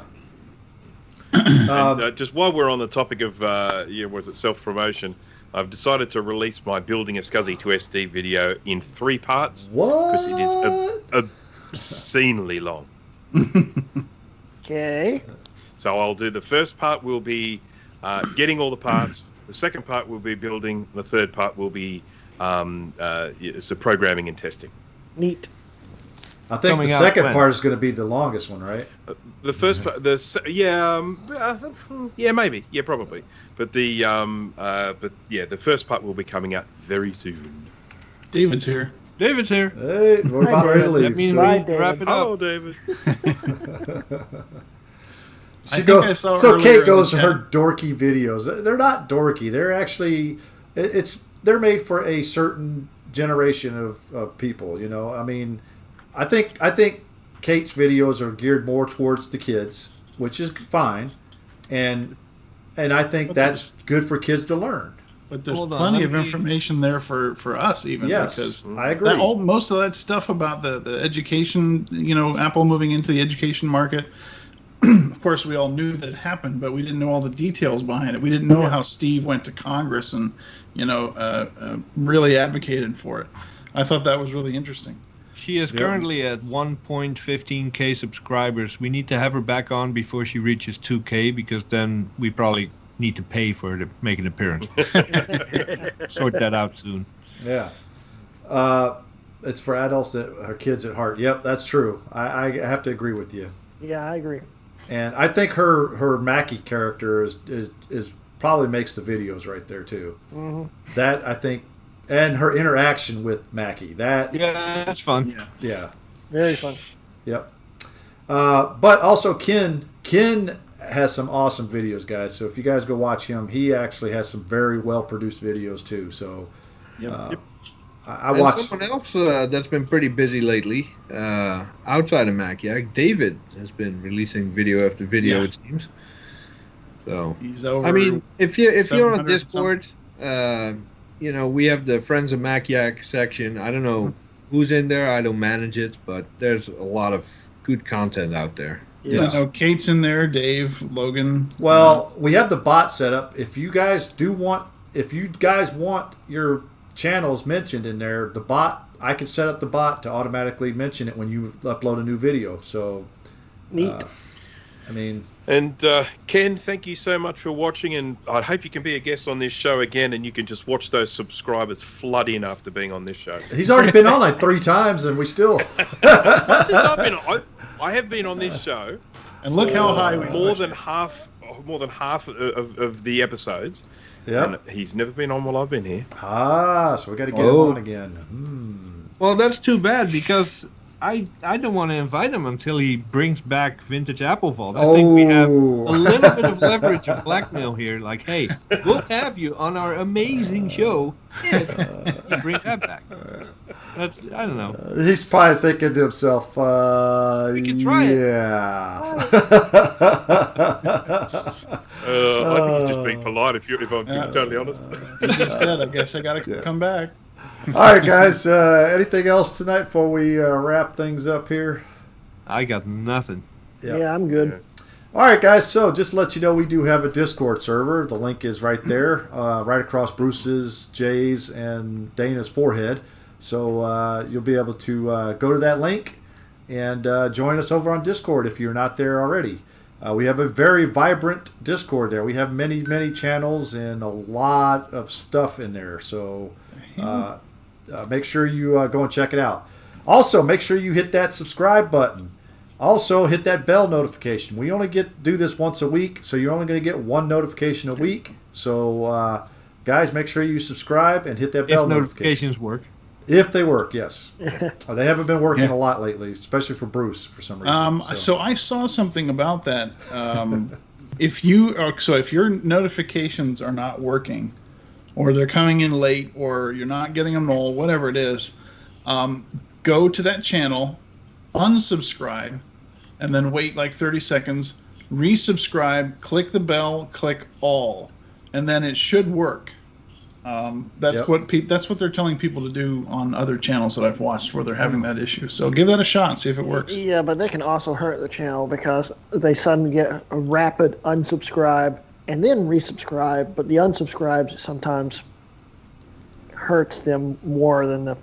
Just while we're on the topic of self-promotion, I've decided to release my building a SCSI to SD video in 3 parts What? because it is obscenely long. Okay. So I'll do the first part will be getting all the parts. The second part will be building. The third part will be programming and testing. Neat. I think Coming the out second when? part is going to be the longest one, right? The first part, maybe, probably. But the first part will be coming out very soon. David's here. David's here. Hey, we're Hi, about ready to David. leave. That means so- Bye, we David. wrap it up. Hello, David. She think I saw so earlier Kate in goes the to chat. her dorky videos. They're not dorky. They're actually they're made for a certain generation of people. I mean, I think Kate's videos are geared more towards the kids, which is fine, and I think But that's good for kids to learn. But there's Hold on, plenty let of me- information there for us even. Yes, Because I agree. most of that stuff about the education, Apple moving into the education market. Of course, we all knew that it happened, but we didn't know all the details behind it. We didn't know how Steve went to Congress and, really advocated for it. I thought that was really interesting. She is currently at 1.15k subscribers. We need to have her back on before she reaches 2k, because then we probably need to pay for her to make an appearance. Sort that out soon. Yeah. It's for adults that are kids at heart. Yep, that's true. I have to agree with you. Yeah, I agree. And I think her Mackie character is probably makes the videos right there too. Mm-hmm. That I think, and her interaction with Mackie. That that's fun. Yeah. Very fun. Yep. But also Ken has some awesome videos, guys. So if you guys go watch him, he actually has some very well produced videos too. So I watch. Someone else that's been pretty busy lately, outside of Mac Yak, David has been releasing video after video. It seems. So he's over. I mean, if you're on Discord, we have the Friends of Mac Yak section. I don't know who's in there. I don't manage it, but there's a lot of good content out there. Yeah, I know Kate's in there, Dave, Logan. Well, we have the bot set up. If you guys want your channels mentioned in there, the bot, I can set up the bot to automatically mention it when you upload a new video. So, neat. And Ken, thank you so much for watching, and I hope you can be a guest on this show again, and you can just watch those subscribers flood in after being on this show. He's already been on like 3 times, and we still. I have been on this show, and look how high we more than half of the episodes. Yeah, he's never been on while I've been here. So we got to get him on again. Well, that's too bad, because I don't want to invite him until he brings back Vintage Apple Vault. I think we have a little bit of leverage and blackmail here. Like, hey, we'll have you on our amazing show if you bring that back. I don't know. He's probably thinking to himself, we can try it. I think he's just being polite, if I'm being totally honest. He just said, I guess I got to come back. All right, guys. Anything else tonight before we wrap things up here? I got nothing. Yeah, I'm good. All right, guys. So just to let you know, we do have a Discord server. The link is right there, right across Bruce's, Jay's, and Dana's forehead. So you'll be able to go to that link and join us over on Discord if you're not there already. We have a very vibrant Discord there. We have many, many channels and a lot of stuff in there. So make sure you go and check it out. Also, make sure you hit that subscribe button. Also, hit that bell notification. We only do this once a week, so you're only going to get one notification a week. So, guys, make sure you subscribe and hit that bell notification. If notifications work. If they work, yes. They haven't been working a lot lately, especially for Bruce for some reason. So I saw something about that. If your notifications are not working, or they're coming in late, or you're not getting them all, whatever it is, go to that channel, unsubscribe, and then wait like 30 seconds, resubscribe, click the bell, click all, and then it should work. That's what they're telling people to do on other channels that I've watched where they're having that issue. So give that a shot and see if it works. Yeah, but they can also hurt the channel because they suddenly get a rapid unsubscribe and then resubscribe, but the unsubscribes sometimes hurts them more than the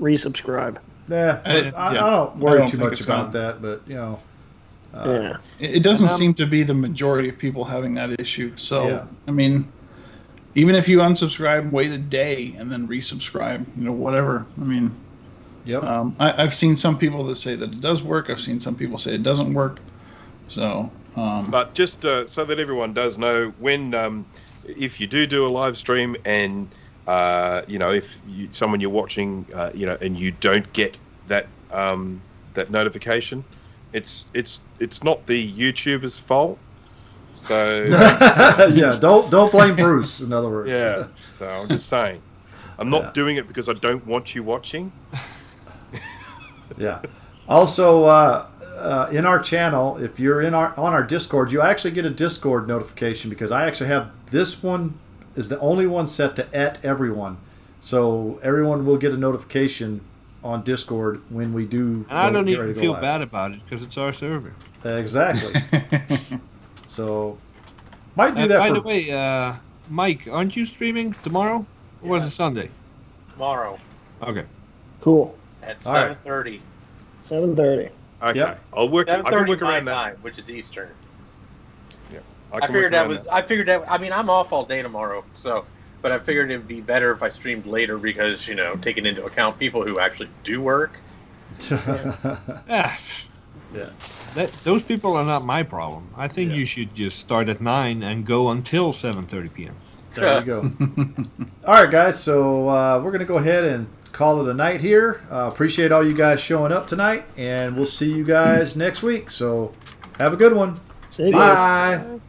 resubscribe. Yeah, I don't worry too much about that, but it doesn't seem to be the majority of people having that issue. So I mean, even if you unsubscribe, wait a day and then resubscribe, whatever. I mean, I've seen some people that say that it does work. I've seen some people say it doesn't work. So, but just so that everyone does know, when if you do a live stream and if someone you're watching, and you don't get that that notification, it's not the YouTuber's fault. So don't blame Bruce. In other words, So I'm just saying, I'm not doing it because I don't want you watching. Also, in our channel, if you're on our Discord, you actually get a Discord notification because I actually have this one is the only one set to @everyone, so everyone will get a notification on Discord when we do. And I don't even feel bad about it because it's our server. Exactly. So, might do that. By the way, Mike, aren't you streaming tomorrow? Or was it Sunday? Tomorrow. Okay. Cool. at All right. 7:30. 7:30. Okay, Yep. I'll work. I can 7:30 work my around that. time, which is Eastern. I I can figured work that around was. I figured that. I mean, I'm off all day tomorrow, so. But I figured it'd be better if I streamed later because taking into account people who actually do work. Ah, Yeah. those people are not my problem. I think you should just start at 9 and go until 7:30 p.m. There you go. All right, guys. So we're going to go ahead and call it a night here. Appreciate all you guys showing up tonight, and we'll see you guys next week. So have a good one. See you guys. Bye.